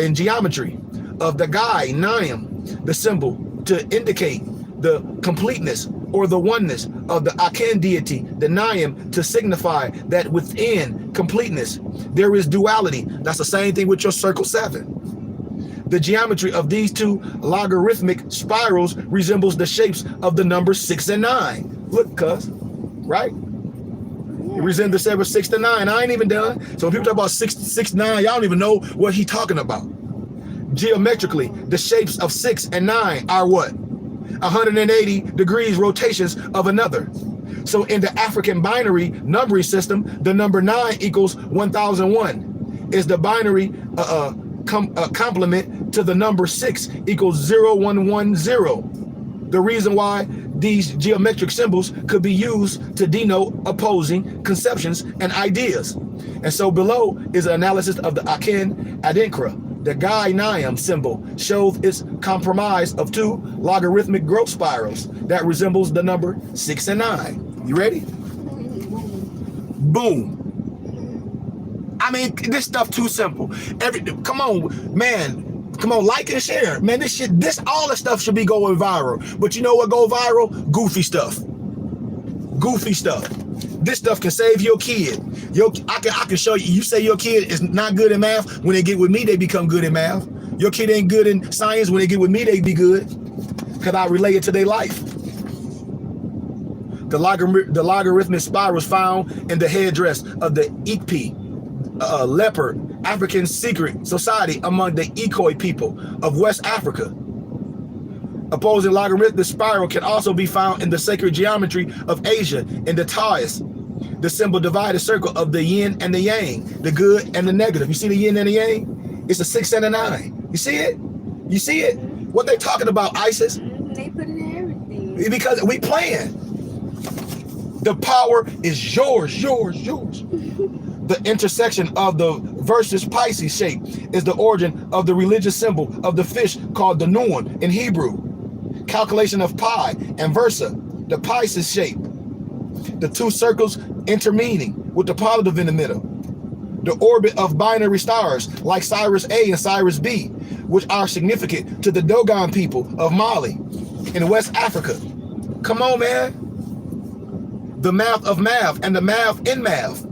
in geometry of the guy, Niam, the symbol, to indicate the completeness or the oneness of the Aken deity, the Niam, to signify that within completeness there is duality. That's the same thing with your circle 7. The geometry of these two logarithmic spirals resembles the shapes of the numbers 6 and 9. Look, cuz, right? It resembles the 6 to 9. I ain't even done. So when people talk about 6, 9, y'all don't even know what he talking about. Geometrically, the shapes of 6 and 9 are what? 180 degrees rotations of another. So in the African binary numbering system, the number 9 equals 1001 is the binary complement to the number 6 equals 0110. The reason why these geometric symbols could be used to denote opposing conceptions and ideas. And so below is an analysis of the Aken Adinkra. The Guy Niam symbol shows its compromise of two logarithmic growth spirals that resembles the number 6 and 9. You ready? Boom. I mean, this stuff too simple. Come on, man. Come on, like and share. Man, all this stuff should be going viral. But you know what go viral? Goofy stuff. Goofy stuff. This stuff can save your kid. I can show you. You say your kid is not good in math. When they get with me, they become good in math. Your kid ain't good in science. When they get with me, they be good. Because I relate it to their life. The logarithmic spirals found in the headdress of the Ikpi, leopard, African secret society among the Ikoi people of West Africa. Opposing logarithmic spiral can also be found in the sacred geometry of Asia in the Taoist. The symbol divided circle of the yin and the yang, the good and the negative. You see the yin and the yang? It's a 6 and a 9. You see it? You see it? What they talking about, ISIS? They put it in everything. Because we playing. The power is yours, yours, yours. The intersection of the versus Pisces shape is the origin of the religious symbol of the fish called the Nun in Hebrew. Calculation of pi and versa, the Pisces shape. The two circles intermeaning with the positive in the middle. The orbit of binary stars like Cyrus A and Cyrus B, which are significant to the Dogon people of Mali in West Africa. Come on, man. The math of math and the math in math.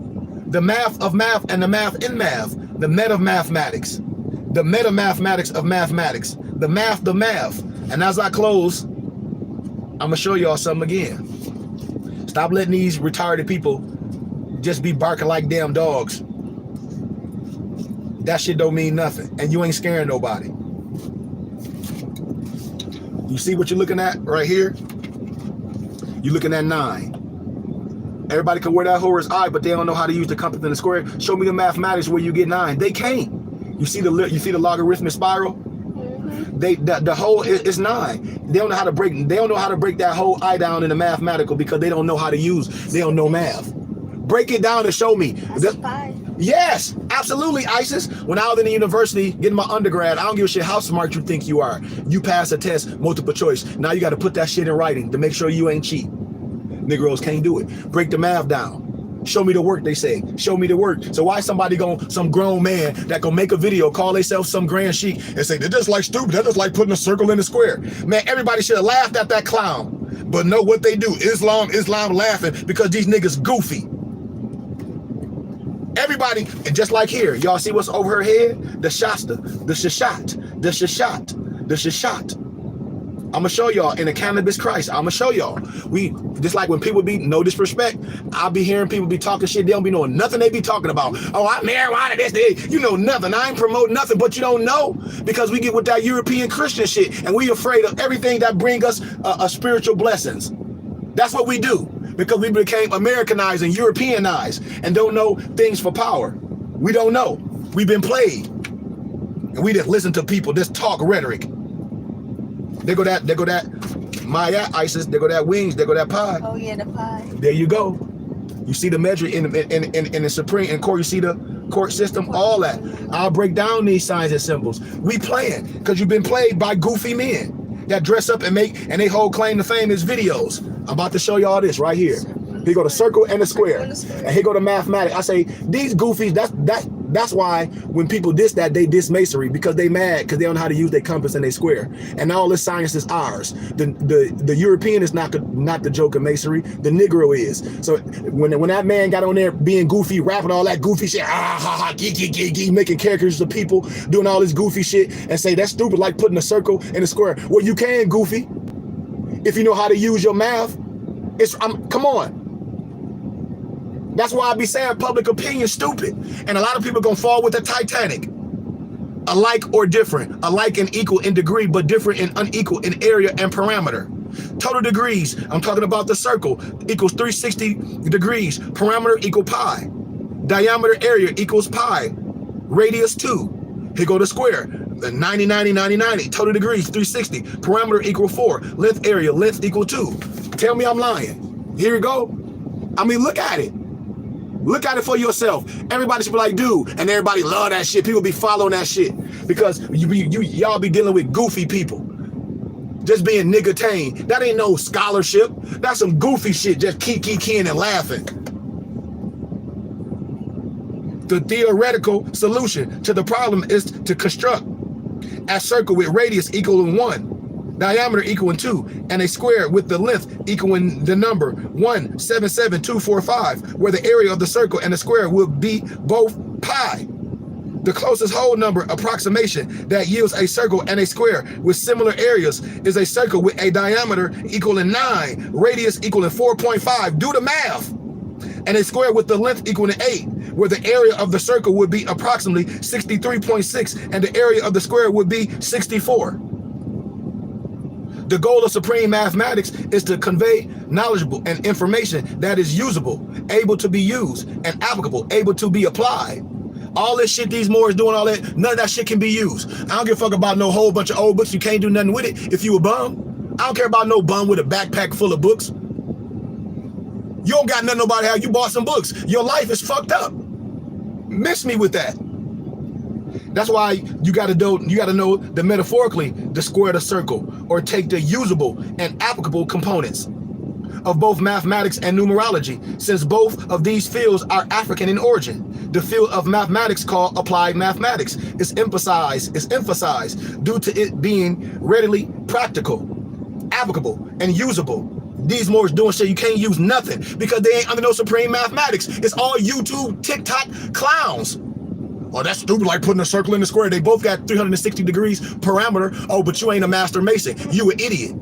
The math of math and the math in math. The meta of mathematics. The meta mathematics of mathematics. The math, the math. And as I close, I'm going to show y'all something again. Stop letting these retarded people just be barking like damn dogs. That shit don't mean nothing. And you ain't scaring nobody. You see what you're looking at right here? You're looking at 9. Everybody can wear that horror's eye, but they don't know how to use the compass and the square. Show me the mathematics where you get 9. They can't. You see the logarithmic spiral? The whole is 9. They don't know how to break. They don't know how to break that whole eye down in the mathematical because they don't know how to use. They don't know math. Break it down and show me. That's 5. Yes, absolutely, ISIS. When I was in the university getting my undergrad, I don't give a shit how smart you think you are. You pass a test, multiple choice. Now you got to put that shit in writing to make sure you ain't cheat. Negroes can't do it. Break the math down. Show me the work, they say. Show me the work. So why somebody some grown man that gonna make a video, call themselves some grand sheik and say, they're just like stupid. They're just like putting a circle in a square. Man, everybody should have laughed at that clown. But know what they do. Islam laughing because these niggas goofy. Everybody, and just like here, y'all see what's over her head? The Shasta, the Shishat, the Shishat, the Shishat. I'm gonna show y'all in the cannabis Christ. I'm gonna show y'all. We just like when people be, no disrespect, I'll be hearing people be talking shit. They don't be knowing nothing they be talking about. Oh, I marijuana this, you know nothing. I ain't promoting nothing, but you don't know because we get with that European Christian shit and we afraid of everything that bring us spiritual blessings. That's what we do because we became Americanized and Europeanized and don't know things for power. We don't know. We've been played, and we just listen to people just talk rhetoric. They go that Maya, ISIS, they go that wings, they go that pie. Oh yeah, the pie. There you go. You see the measure in the supreme and core, you see the court system, all that. I'll break down these signs and symbols. We playing because you've been played by goofy men that dress up and they hold claim to fame as videos. I'm about to show y'all this right here. Here go the circle and the square, and here go the mathematics. I say these goofies. That's why when people diss that, they diss masonry, because they mad because they don't know how to use their compass and their square. And all this science is ours. The European is not the joke of masonry. The Negro is. So when that man got on there being goofy, rapping all that goofy shit, making caricatures of people, doing all this goofy shit, and say that's stupid, like putting a circle in a square. Well, you can, goofy, if you know how to use your math. Come on. That's why I be saying public opinion stupid. And a lot of people gonna fall with the Titanic. Alike or different. Alike and equal in degree, but different and unequal in area and parameter. Total degrees, I'm talking about the circle, equals 360 degrees. Parameter equal pi. Diameter area equals pi. Radius 2. Here go the square. 90, 90, 90, 90. Total degrees, 360. Parameter equal 4. Length area, length equal 2. Tell me I'm lying. Here we go. I mean, look at it. Look at it for yourself. Everybody should be like, dude, and everybody love that shit. People be following that shit because y'all be dealing with goofy people. Just being nigga-tained. That ain't no scholarship. That's some goofy shit. Just keying and laughing. The theoretical solution to the problem is to construct a circle with radius equaling 1. Diameter equaling 2, and a square with the length equaling the number 177,245, where the area of the circle and the square will be both pi. The closest whole number approximation that yields a circle and a square with similar areas is a circle with a diameter equaling 9, radius equaling 4.5. Do the math. And a square with the length equaling 8, where the area of the circle would be approximately 63.6, and the area of the square would be 64. The goal of supreme mathematics is to convey knowledgeable and information that is usable, able to be used, and applicable, able to be applied. All this shit these Moors doing, all that, none of that shit can be used. I don't give a fuck about no whole bunch of old books. You can't do nothing with it if you a bum. I don't care about no bum with a backpack full of books. You don't got nothing about how you bought some books. Your life is fucked up. Miss me with that. That's why you got to know the metaphorically the square the circle, or take the usable and applicable components of both mathematics and numerology, since both of these fields are African in origin. The field of mathematics called applied mathematics is emphasized due to it being readily practical, applicable, and usable. These Moors doing shit you can't use nothing because they ain't under no supreme mathematics. It's all YouTube, TikTok clowns. Oh, that's stupid, like putting a circle in the square. They both got 360 degrees parameter. Oh, but you ain't a master mason. You an idiot.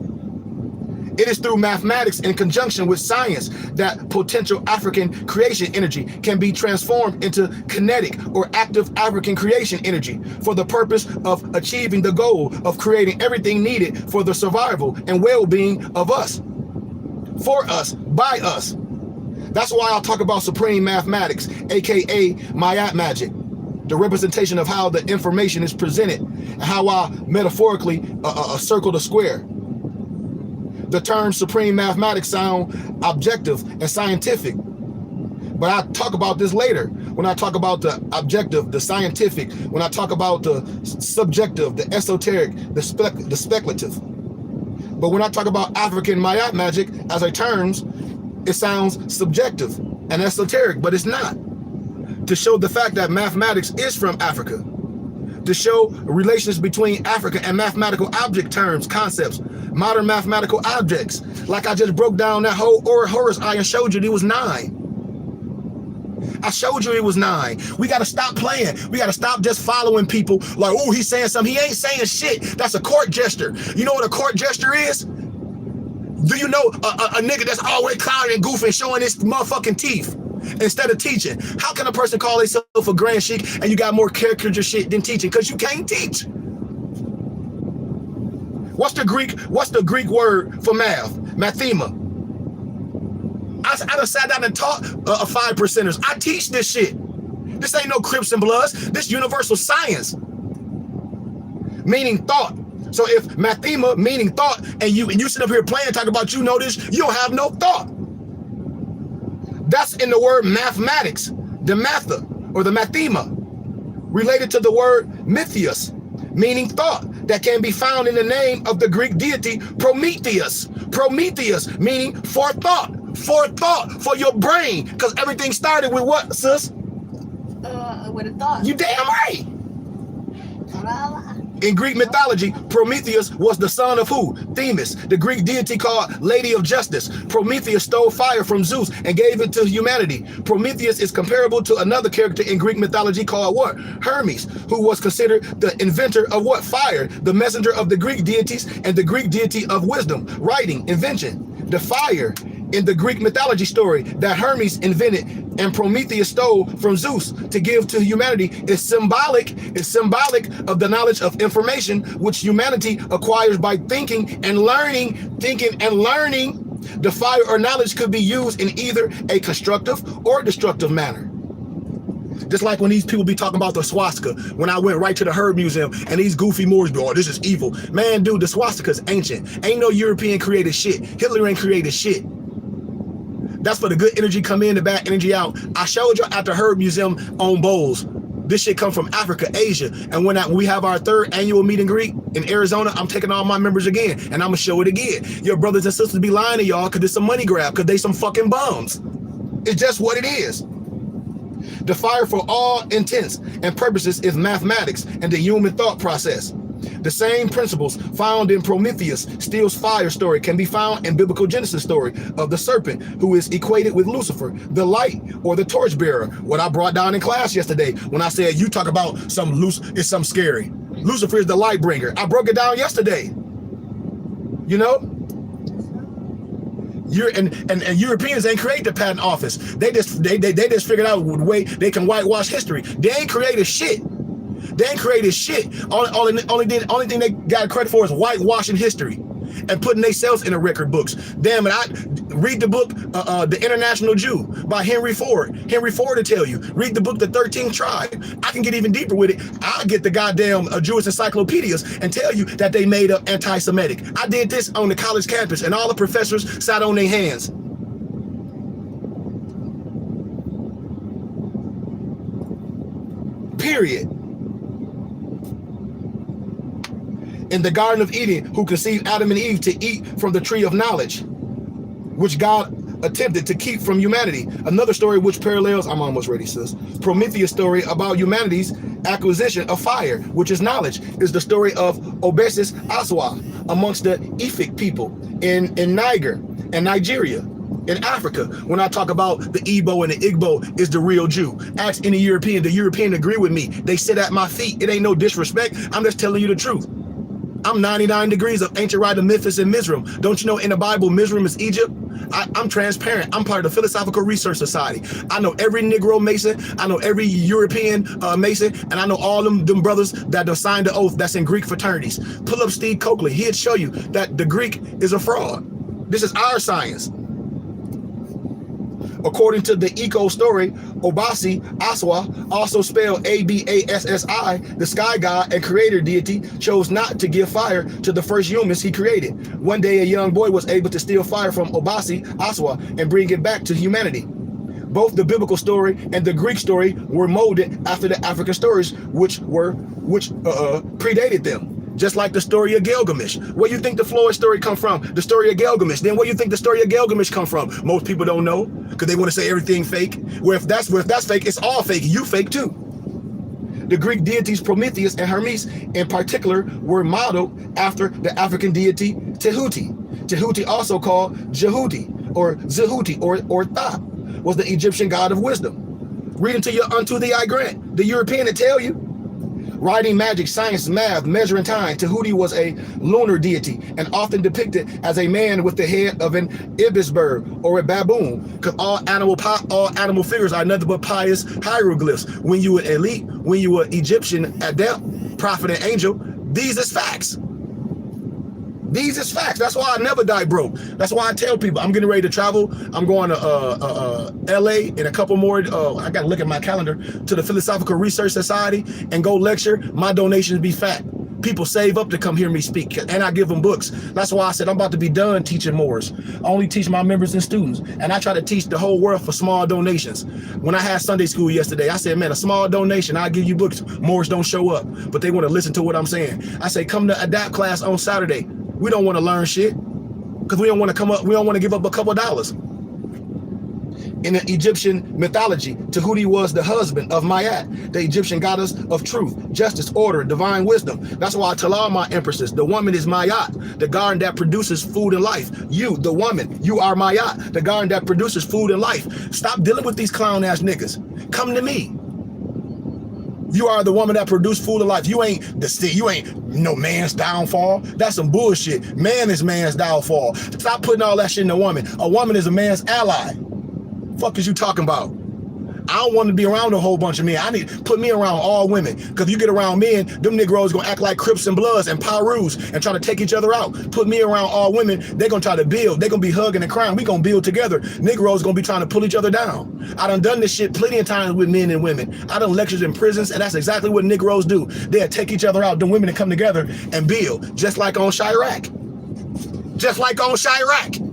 It is through mathematics in conjunction with science that potential African creation energy can be transformed into kinetic or active African creation energy for the purpose of achieving the goal of creating everything needed for the survival and well-being of us, for us, by us. That's why I'll talk about supreme mathematics, aka Magik. The representation of how the information is presented, and how I metaphorically circle the square. The term supreme mathematics sound objective and scientific, but I'll talk about this later when I talk about the objective, the scientific, when I talk about the subjective, the esoteric, the speculative. But when I talk about African Magik as a terms, it sounds subjective and esoteric, but it's not. To show the fact that mathematics is from Africa, to show relations between Africa and mathematical object terms, concepts, modern mathematical objects. Like I just broke down that whole Horus eye and showed you it was 9. I showed you it was 9. We got to stop playing. We got to stop just following people like, oh, he's saying something. He ain't saying shit. That's a court gesture. You know what a court gesture is? Do you know a nigga that's always clowning and goofing, showing his motherfucking teeth instead of teaching? How can a person call himself a grand sheik and you got more caricature shit than teaching? Because you can't teach. What's the Greek word for math? Mathema. I done sat down and taught 5 percenters. I teach this shit. This ain't no Crips and Bloods. This universal science. Meaning thought. So if mathema meaning thought, and you sit up here playing, talking about you know this, you don't have no thought. That's in the word mathematics, the matha, or the mathema, related to the word mythios, meaning thought, that can be found in the name of the Greek deity Prometheus. Prometheus, meaning for thought, for your brain. Because everything started with what, sis? With a thought. You damn right. In Greek mythology, Prometheus was the son of who? Themis, the Greek deity called Lady of Justice. Prometheus stole fire from Zeus and gave it to humanity. Prometheus is comparable to another character in Greek mythology called what? Hermes, who was considered the inventor of what? Fire, the messenger of the Greek deities and the Greek deity of wisdom, writing, invention. The fire in the Greek mythology story that Hermes invented and Prometheus stole from Zeus to give to humanity is symbolic of the knowledge of information which humanity acquires by thinking and learning. The fire or knowledge could be used in either a constructive or destructive manner. Just like when these people be talking about the swastika, when I went right to the Herb Museum and these goofy Moors be, oh, this is evil. Man, dude, the swastika is ancient. Ain't no European created shit. Hitler ain't created shit. That's for the good energy come in, the bad energy out. I showed you at the Herb Museum on bowls. This shit come from Africa, Asia. And when we have our 3rd annual meet and greet in Arizona, I'm taking all my members again. And I'm going to show it again. Your brothers and sisters be lying to y'all because it's a money grab, because they some fucking bums. It's just what it is. The fire for all intents and purposes is mathematics and the human thought process. The same principles found in Prometheus steals fire story can be found in biblical Genesis story of the serpent, who is equated with Lucifer, the light or the torchbearer. What I brought down in class yesterday when I said you talk about it's something scary. Lucifer is the light bringer. I broke it down yesterday. You know? And Europeans ain't create the patent office. They just figured out a way they can whitewash history. They ain't created shit. They ain't created shit. Only thing they got credit for is whitewashing history and putting themselves in the record books. Damn it! I read the book, The International Jew by Henry Ford. Henry Ford will tell you. Read the book, The 13th Tribe. I can get even deeper with it. I'll get the goddamn Jewish encyclopedias and tell you that they made up anti-Semitic. I did this on the college campus, and all the professors sat on their hands. Period. In the Garden of Eden, who conceived Adam and Eve to eat from the tree of knowledge, which God attempted to keep from humanity. Another story which parallels, I'm almost ready, sis. Prometheus story about humanity's acquisition of fire, which is knowledge, is the story of Obesis Aswa amongst the Efik people in Niger and Nigeria. In Africa, when I talk about the Igbo and the Igbo is the real Jew. Ask any European, the European agree with me. They sit at my feet. It ain't no disrespect. I'm just telling you the truth. I'm 99 degrees of ancient writer Memphis and Mizraim. Don't you know in the Bible, Mizraim is Egypt? I'm transparent. I'm part of the Philosophical Research Society. I know every Negro Mason. I know every European Mason. And I know all them brothers that have signed the oath that's in Greek fraternities. Pull up Steve Coakley. He'd show you that the Greek is a fraud. This is our science. According to the eco story, Obasi Aswa, also spelled Abassi, the sky god and creator deity, chose not to give fire to the first humans he created. One day, a young boy was able to steal fire from Obasi Aswa and bring it back to humanity. Both the biblical story and the Greek story were molded after the African stories, which predated them. Just like the story of Gilgamesh. Where you think the Floyd story come from? The story of Gilgamesh. Then where you think the story of Gilgamesh come from? Most people don't know because they want to say everything fake. Where if that's fake, it's all fake. You fake too. The Greek deities Prometheus and Hermes in particular were modeled after the African deity Tehuti. Tehuti, also called Jehuti or Zehuti or Tha, was the Egyptian god of wisdom. Read unto thee I grant. The European will tell you. Writing magic, science, math, measuring time, Tehuti was a lunar deity and often depicted as a man with the head of an ibis bird or a baboon, because all animal figures are nothing but pious hieroglyphs. When you were elite, when you were Egyptian adept, prophet and angel, these is facts. These is facts. That's why I never die broke. That's why I tell people I'm getting ready to travel. I'm going to LA and a couple more. I got to look at my calendar, to the Philosophical Research Society and go lecture. My donations be fat. People save up to come hear me speak, and I give them books. That's why I said I'm about to be done teaching Moors. I only teach my members and students, and I try to teach the whole world for small donations. When I had Sunday school yesterday, I said, man, a small donation, I'll give you books. Moors don't show up, but they want to listen to what I'm saying. I say, come to adapt class on Saturday. We don't want to learn shit because we don't want to come up. We don't want to give up a couple dollars. In the Egyptian mythology, Tahuti was the husband of Mayat, the Egyptian goddess of truth, justice, order, divine wisdom. That's why I tell all my empresses, the woman is Mayat, the garden that produces food and life. You, the woman, you are Mayat, the garden that produces food and life. Stop dealing with these clown ass niggas. Come to me. You are the woman that produced food and life. You ain't no man's downfall. That's some bullshit. Man is man's downfall. Stop putting all that shit in a woman. A woman is a man's ally. Fuck is you talking about? I don't want to be around a whole bunch of men. I need put me around all women. Because if you get around men, them Negroes gonna act like Crips and Bloods and Pyrus and try to take each other out. Put me around all women, they're gonna try to build. They're gonna be hugging and crying. We gonna build together. Negroes gonna be trying to pull each other down. I done this shit plenty of times with men and women. I done lectures in prisons, and that's exactly what Negroes do. They'll take each other out. Them women to come together and build, just like on Chirac. Just like on Chirac.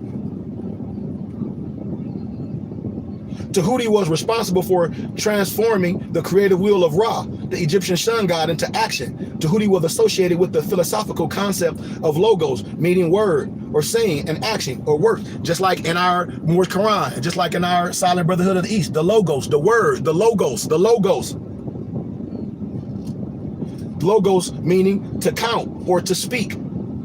Tahuti was responsible for transforming the creative will of Ra, the Egyptian sun god, into action. Tahuti was associated with the philosophical concept of logos, meaning word or saying and action or work, just like in our Moorish Quran, just like in our Silent Brotherhood of the East, the logos, the word, the logos, the logos. Logos meaning to count or to speak.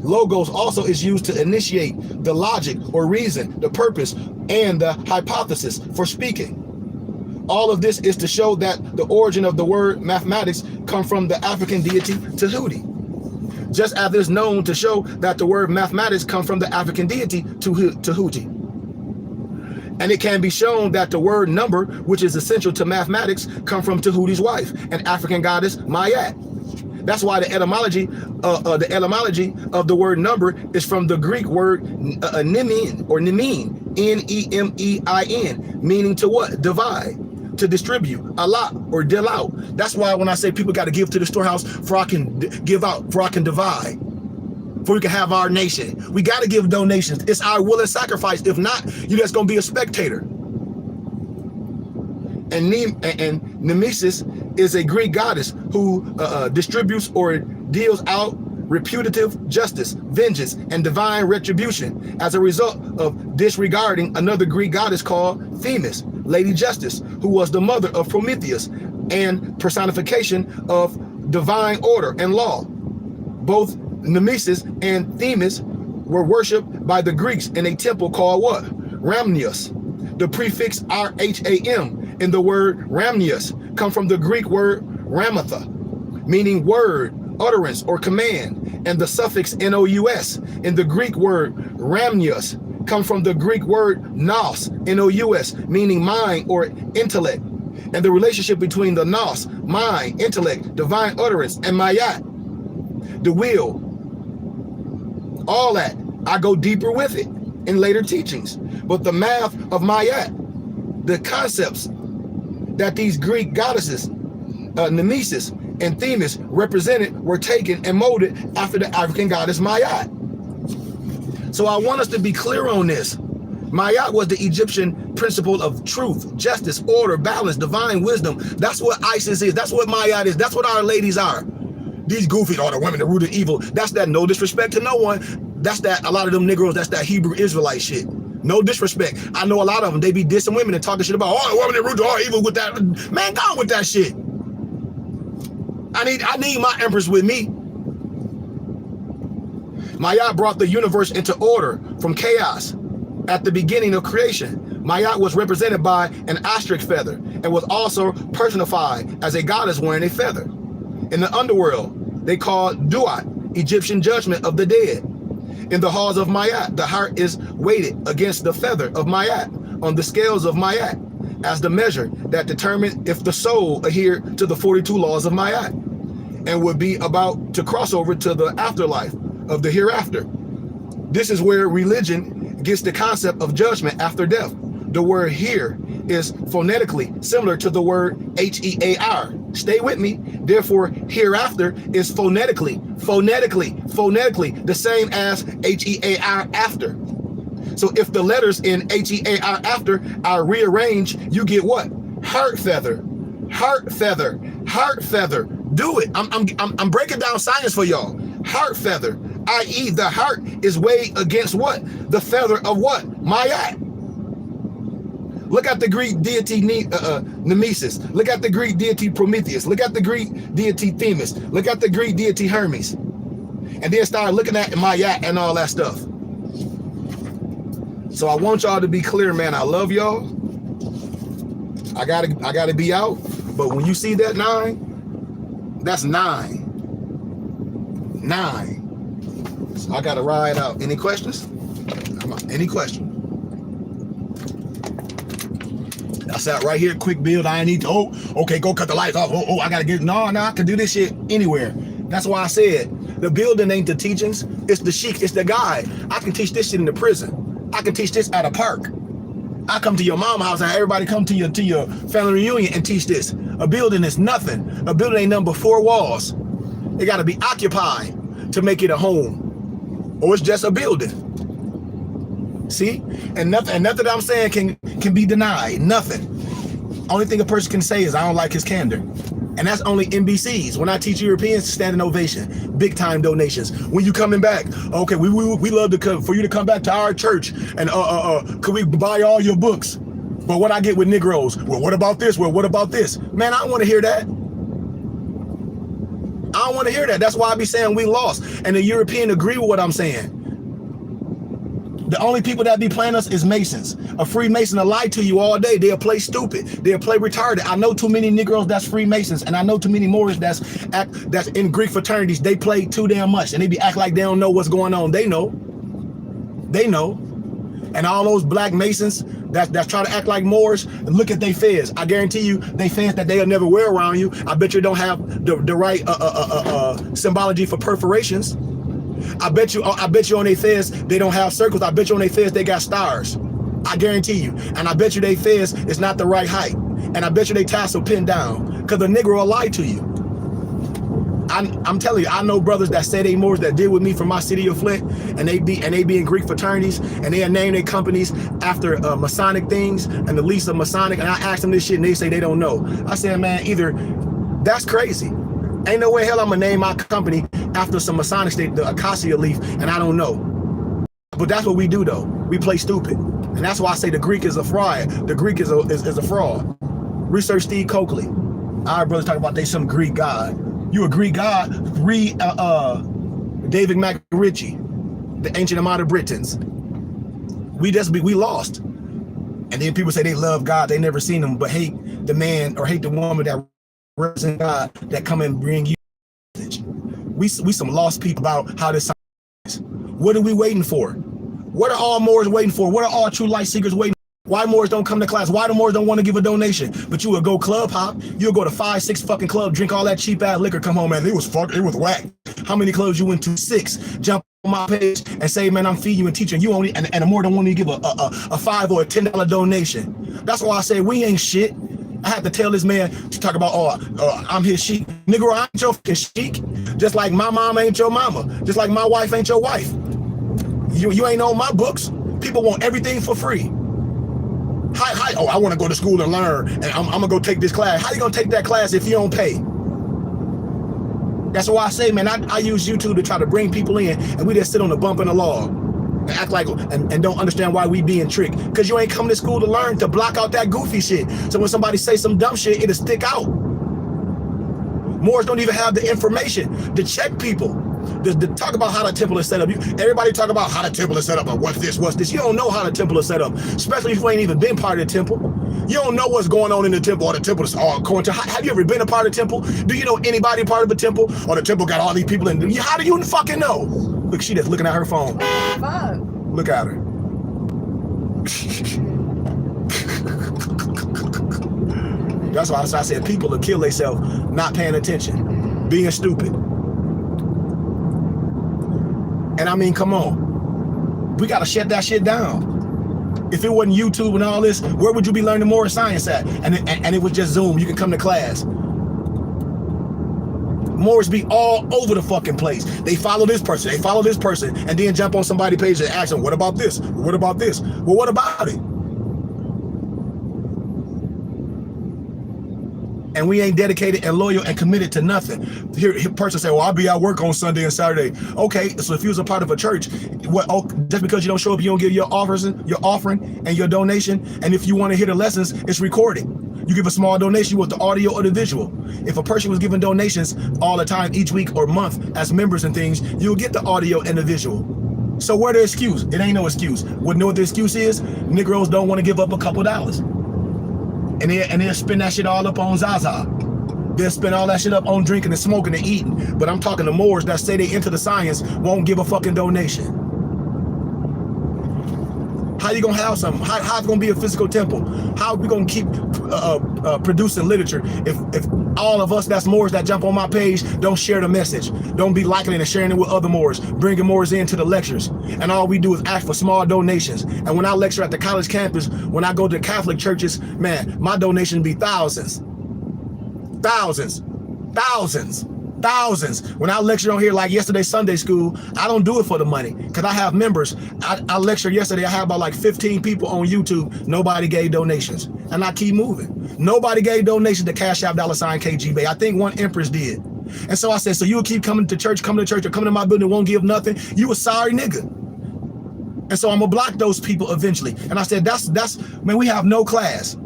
Logos also is used to initiate the logic or reason, the purpose, and the hypothesis for speaking. All of this is to show that the origin of the word mathematics come from the African deity Tahuti. Just as it is known to show that the word mathematics come from the African deity Tahuti. And it can be shown that the word number, which is essential to mathematics, come from Tahuti's wife, an African goddess Mayat. That's why the etymology of the word number is from the Greek word nemein or nemein, N-E-M-E-I-N, meaning to what? Divide, to distribute, allot or deal out. That's why when I say people got to give to the storehouse for I can give out, for I can divide, for we can have our nation. We got to give donations. It's our will and sacrifice. If not, you're just going to be a spectator. And Nemesis is a Greek goddess who distributes or deals out reputative justice, vengeance, and divine retribution as a result of disregarding another Greek goddess called Themis, Lady Justice, who was the mother of Prometheus and personification of divine order and law. Both Nemesis and Themis were worshipped by the Greeks in a temple called what? Ramnius. The prefix R-H-A-M in the word Ramnius come from the Greek word Ramatha, meaning word, utterance, or command, and the suffix N-O-U-S in the Greek word Ramnius come from the Greek word Nous, N-O-U-S, meaning mind or intellect. And the relationship between the Nous, mind, intellect, divine utterance, and Mayat, the will, all that, I go deeper with it in later teachings. But the math of Mayat, the concepts that these Greek goddesses, Nemesis and Themis represented, were taken and molded after the African goddess Mayat. So I want us to be clear on this. Mayat was the Egyptian principle of truth, justice, order, balance, divine wisdom. That's what Isis is. That's what Mayat is. That's what our ladies are. These goofy, the women, the root of evil. That's that no disrespect to no one. That's that, a lot of them Negroes, that's that Hebrew Israelite shit. No disrespect. I know a lot of them, they be dissing women and talking shit about, oh, the women that root to all evil with that. Man, go on with that shit. I need my empress with me. Mayat brought the universe into order from chaos at the beginning of creation. Mayat was represented by an ostrich feather and was also personified as a goddess wearing a feather. In the underworld, they called Duat, Egyptian judgment of the dead. In the halls of Mayat, the heart is weighted against the feather of Mayat on the scales of Mayat as the measure that determined if the soul adhered to the 42 laws of Mayat and would be about to cross over to the afterlife of the hereafter. This is where religion gets the concept of judgment after death. The word here is phonetically similar to the word H-E-A-R, Stay with me. Therefore, hereafter is phonetically the same as H-E-A-R after. So if the letters in H-E-A-R after are rearranged, you get what? Heart feather, heart feather, heart feather. Do it. I'm breaking down science for y'all. Heart feather, i.e. the heart is weighed against what? The feather of what? Mayat. Look at the Greek deity Nemesis. Look at the Greek deity Prometheus. Look at the Greek deity Themis. Look at the Greek deity Hermes. And then start looking at Mayat and all that stuff. So I want y'all to be clear, man. I love y'all. I gotta be out. But when you see that 9, that's 9. 9. So I gotta ride out. Any questions? Come on. Any questions? I sat right here, quick build. I need to, okay, go cut the lights off. I gotta get, no, I can do this shit anywhere. That's why I said, the building ain't the teachings, it's the sheik, it's the guide. I can teach this shit in the prison. I can teach this at a park. I come to your mama's house and everybody come to your family reunion and teach this. A building is nothing. A building ain't nothing but 4 walls. It gotta be occupied to make it a home. Or it's just a building. See? And nothing that I'm saying can be denied. Nothing. Only thing a person can say is I don't like his candor. And that's only NBCs. When I teach Europeans, standing ovation, big time donations. When you coming back, okay, we love to come for you to come back to our church and could we buy all your books? But what I get with Negroes, well, what about this? Well, what about this? Man, I don't want to hear that. I don't want to hear that. That's why I be saying we lost. And the European agree with what I'm saying. The only people that be playing us is Masons. A Freemason will lie to you all day. They'll play stupid. They'll play retarded. I know too many Negroes that's Freemasons, and I know too many Moors that's in Greek fraternities. They play too damn much, and they be act like they don't know what's going on. They know. They know. And all those black Masons that's trying to act like Moors, look at they fez. I guarantee you, they fez that they'll never wear around you. I bet you don't have the right symbology for perforations. I bet you on their fez they don't have circles. I bet you on their fez they got stars. I guarantee you. And I bet you they fez is not the right height. And I bet you they tassel pinned down. Because the Negro will lie to you. I'm telling you, I know brothers that say they Moors that deal with me from my city of Flint, and they be in Greek fraternities, and they name their companies after Masonic things and the lease of Masonic. And I ask them this shit, and they say they don't know. I said, man, either that's crazy. Ain't no way hell I'm gonna name my company after some Masonic state, the acacia leaf, and I don't know. But that's what we do though. We play stupid. And that's why I say the Greek is a fraud. The Greek is a fraud. Research Steve Coakley. Our brothers talk about they some Greek god. You a Greek god? Read David McRitchie, the Ancient and Modern Britons. We lost. And then people say they love God, they never seen him, but hate the man or hate the woman that represent God that come and bring you. We some lost people about how this is. What are we waiting for? What are all Moors waiting for? What are all true light seekers waiting for? Why Moors don't come to class? Why the Moors don't want to give a donation? But you would go club hop, you'll go to 5, 6 fucking clubs, drink all that cheap ass liquor, come home, man, it was whack. How many clubs you went to? 6. Jump on my page and say, man, I'm feeding you and teaching you only, and a Moor don't want to give a $5 or a $10 donation. That's why I say we ain't shit. I had to tell this man to talk about, I'm his sheik. Nigga, I ain't your fucking sheik. Just like my mama ain't your mama. Just like my wife ain't your wife. You ain't on my books. People want everything for free. Hi, I want to go to school and learn, and I'm going to go take this class. How you going to take that class if you don't pay? That's why I say, man, I use YouTube to try to bring people in, and we just sit on the bump in the log and act like, and don't understand why we being tricked. Because you ain't come to school to learn, to block out that goofy shit. So when somebody say some dumb shit, it'll stick out. Moors don't even have the information to check people. To talk about how the temple is set up. Everybody talk about how the temple is set up, or what's this. You don't know how the temple is set up, especially if you ain't even been part of the temple. You don't know what's going on in the temple, or the temple is all according to. Have you ever been a part of the temple? Do you know anybody part of the temple? Or the temple got all these people in? How do you fucking know? Look, she just looking at her phone. Fuck. Look at her. That's why I said people will kill themselves not paying attention, being stupid. And I mean, come on. We got to shut that shit down. If it wasn't YouTube and all this, where would you be learning more science at? And it was just Zoom. You can come to class. Moors be all over the fucking place. They follow this person, they follow this person, and then jump on somebody's page and ask them, what about this? What about this? Well, what about it? And we ain't dedicated and loyal and committed to nothing. Here person say, well, I'll be at work on Sunday and Saturday. Okay, so if you was a part of a church, what? Oh, just because you don't show up, you don't give your offering and your donation. And if you want to hear the lessons, it's recorded. You give a small donation with the audio or the visual. If a person was giving donations all the time, each week or month as members and things, you'll get the audio and the visual. So where the excuse? It ain't no excuse. What know what the excuse is? Negroes don't want to give up a couple dollars. And they'll spend that shit all up on Zaza. They'll spend all that shit up on drinking and smoking and eating. But I'm talking to Moors that say they into the science, won't give a fucking donation. How you gonna have something? How it's gonna be a physical temple? How are we gonna keep producing literature if all of us that's Moors that jump on my page don't share the message, don't be liking it and sharing it with other Moors, bringing Moors into the lectures, and all we do is ask for small donations. And when I lecture at the college campus, when I go to Catholic churches, man, my donations be thousands. When I lecture on here like yesterday Sunday school, I don't do it for the money because I have members. I lectured yesterday, I had about like 15 people on YouTube. Nobody gave donations, and I keep moving. Nobody gave donations to Cash App $KGB. I think one Empress did. And so I said, so you will keep coming to church or coming to my building, won't give nothing? You a sorry nigga. And so I'm gonna block those people eventually. And I said, that's man, we have no class.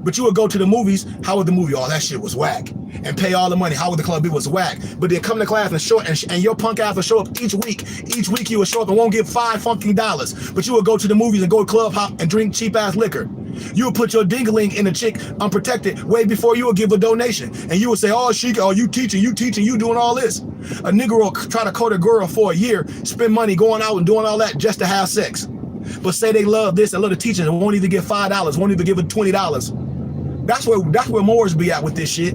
But you would go to the movies, how would the movie? Oh, that shit was whack. And pay all the money. How would the club be? Was whack. But then come to class and show, and your punk ass will show up each week. Each week you will show up and won't give $5 But you will go to the movies and go to club hop and drink cheap ass liquor. You will put your dingaling in a chick unprotected way before you will give a donation. And you will say, oh, Sheikah, oh, you teaching, you doing all this. A nigga will try to court a girl for a year, spend money going out and doing all that just to have sex. But say they love this and love the teaching and won't even give $5, won't even give it $20. That's where Moors be at with this shit.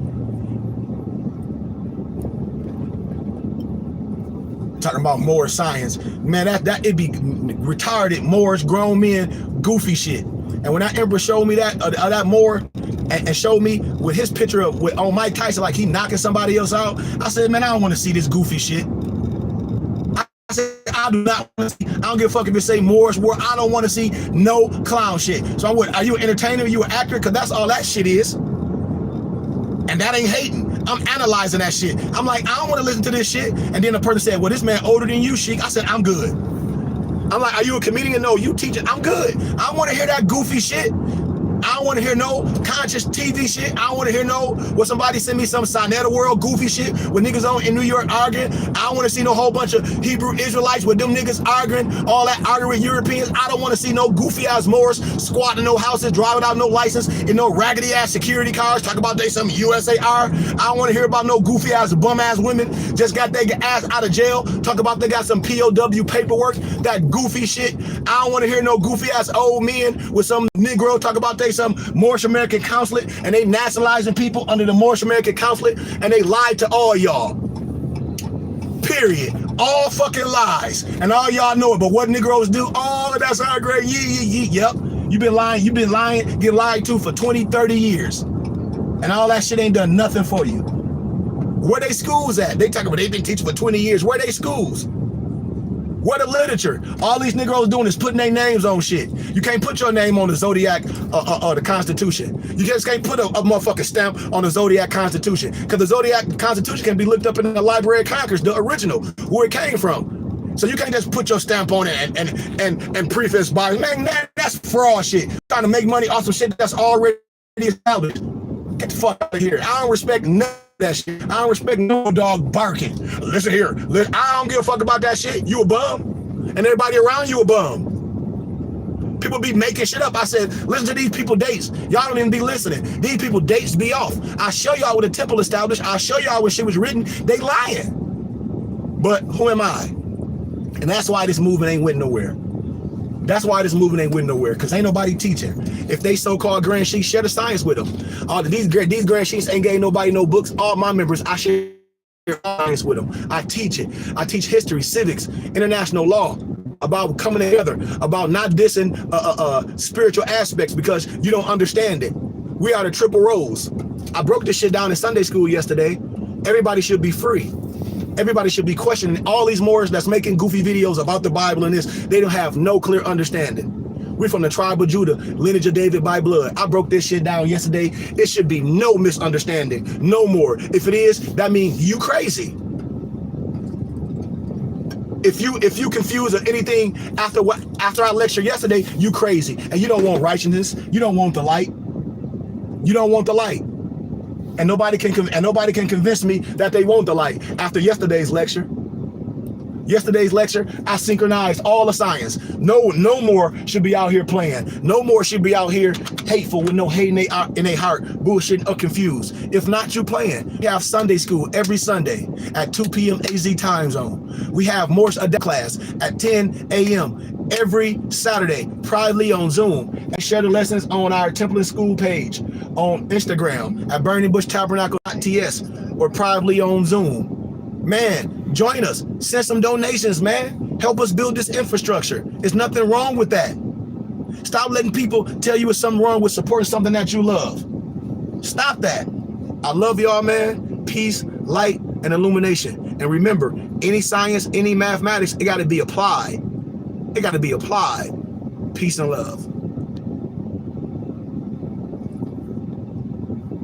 Talking about Moor science, man, that it be retarded Moors, grown men, goofy shit. And when that Emperor showed me that Moor and showed me with his picture on Mike Tyson, like he knocking somebody else out, I said, man, I don't want to see this goofy shit. I said, I do not want to see, I don't give a fuck if it say Moors war. I don't want to see no clown shit. So are you an entertainer? Are you an actor? Because that's all that shit is. And that ain't hating. I'm analyzing that shit. I'm like, I don't want to listen to this shit. And then the person said, well, this man older than you, Sheik. I said, I'm good. I'm like, are you a comedian? No, you teaching. I'm good. I don't want to hear that goofy shit. I don't want to hear no conscious TV shit. I don't want to hear no, what somebody send me some Sinetta World goofy shit with niggas on in New York arguing. I don't want to see no whole bunch of Hebrew Israelites with them niggas arguing, all that arguing with Europeans. I don't want to see no goofy ass Moors squatting in no houses, driving out no license, in no raggedy ass security cars, talk about they some USAR. I don't want to hear about no goofy ass bum ass women just got their ass out of jail, talk about they got some POW paperwork, that goofy shit. I don't want to hear no goofy ass old men with some Negro talk about they some Moorish American consulate and they nationalizing people under the Moorish American consulate and they lied to all y'all. Period. All fucking lies. And all y'all know it. But what Negroes do? Oh, that's our great. Yep. You've been lying, get lied to for 20, 30 years. And all that shit ain't done nothing for you. Where they schools at? They talking about they've been teaching for 20 years. Where they schools? Where the literature? All these Negroes doing is putting their names on shit. You can't put your name on the Zodiac or the Constitution. You just can't put a motherfucking stamp on the Zodiac Constitution. Because the Zodiac Constitution can be looked up in the Library of Congress, the original, where it came from. So you can't just put your stamp on it and preface by, man, that's fraud shit. Trying to make money off some shit that's already established. Get the fuck out of here. I don't respect none of that shit. I don't respect no dog barking. Listen here. I don't give a fuck about that shit. You a bum. And everybody around you a bum. People be making shit up. I said, listen to these people dates. Y'all don't even be listening. These people dates be off. I show y'all what the temple established. I show y'all what shit was written. They lying. But who am I? And that's why this movement ain't went nowhere. That's why this movement ain't went nowhere, because ain't nobody teaching. If they so-called Grand Sheiks, share the science with them. All these Grand Sheiks ain't gave nobody no books. All my members, I share science with them. I teach it. I teach history, civics, international law, about coming together, about not dissing spiritual aspects because you don't understand it. We are the triple roles. I broke this shit down in Sunday school yesterday. Everybody should be free. Everybody should be questioning. All these Moors that's making goofy videos about the Bible and this, they don't have no clear understanding. We're from the tribe of Judah, lineage of David by blood. I broke this shit down yesterday. It should be no misunderstanding, no more. If it is, that means you crazy. If you confuse or anything after I lectured yesterday, you crazy. And you don't want righteousness. You don't want the light. You don't want the light. And nobody can convince me that they want the light after yesterday's lecture. I synchronized all the science. No more should be out here playing. No more should be out here hateful with no hate in their heart, bullshit or confused. If not, you playing. We have Sunday school every Sunday at 2 p.m. AZ time zone. We have Morse Adept class at 10 a.m. every Saturday, privately on Zoom. And share the lessons on our Temple and School page on Instagram at Burning Bush Tabernacle.ts or privately on Zoom. Man, join us. Send some donations, man. Help us build this infrastructure. There's nothing wrong with that. Stop letting people tell you there's something wrong with supporting something that you love. Stop that. I love y'all, man. Peace, light, and illumination. And remember, any science, any mathematics, it got to be applied. It got to be applied. Peace and love.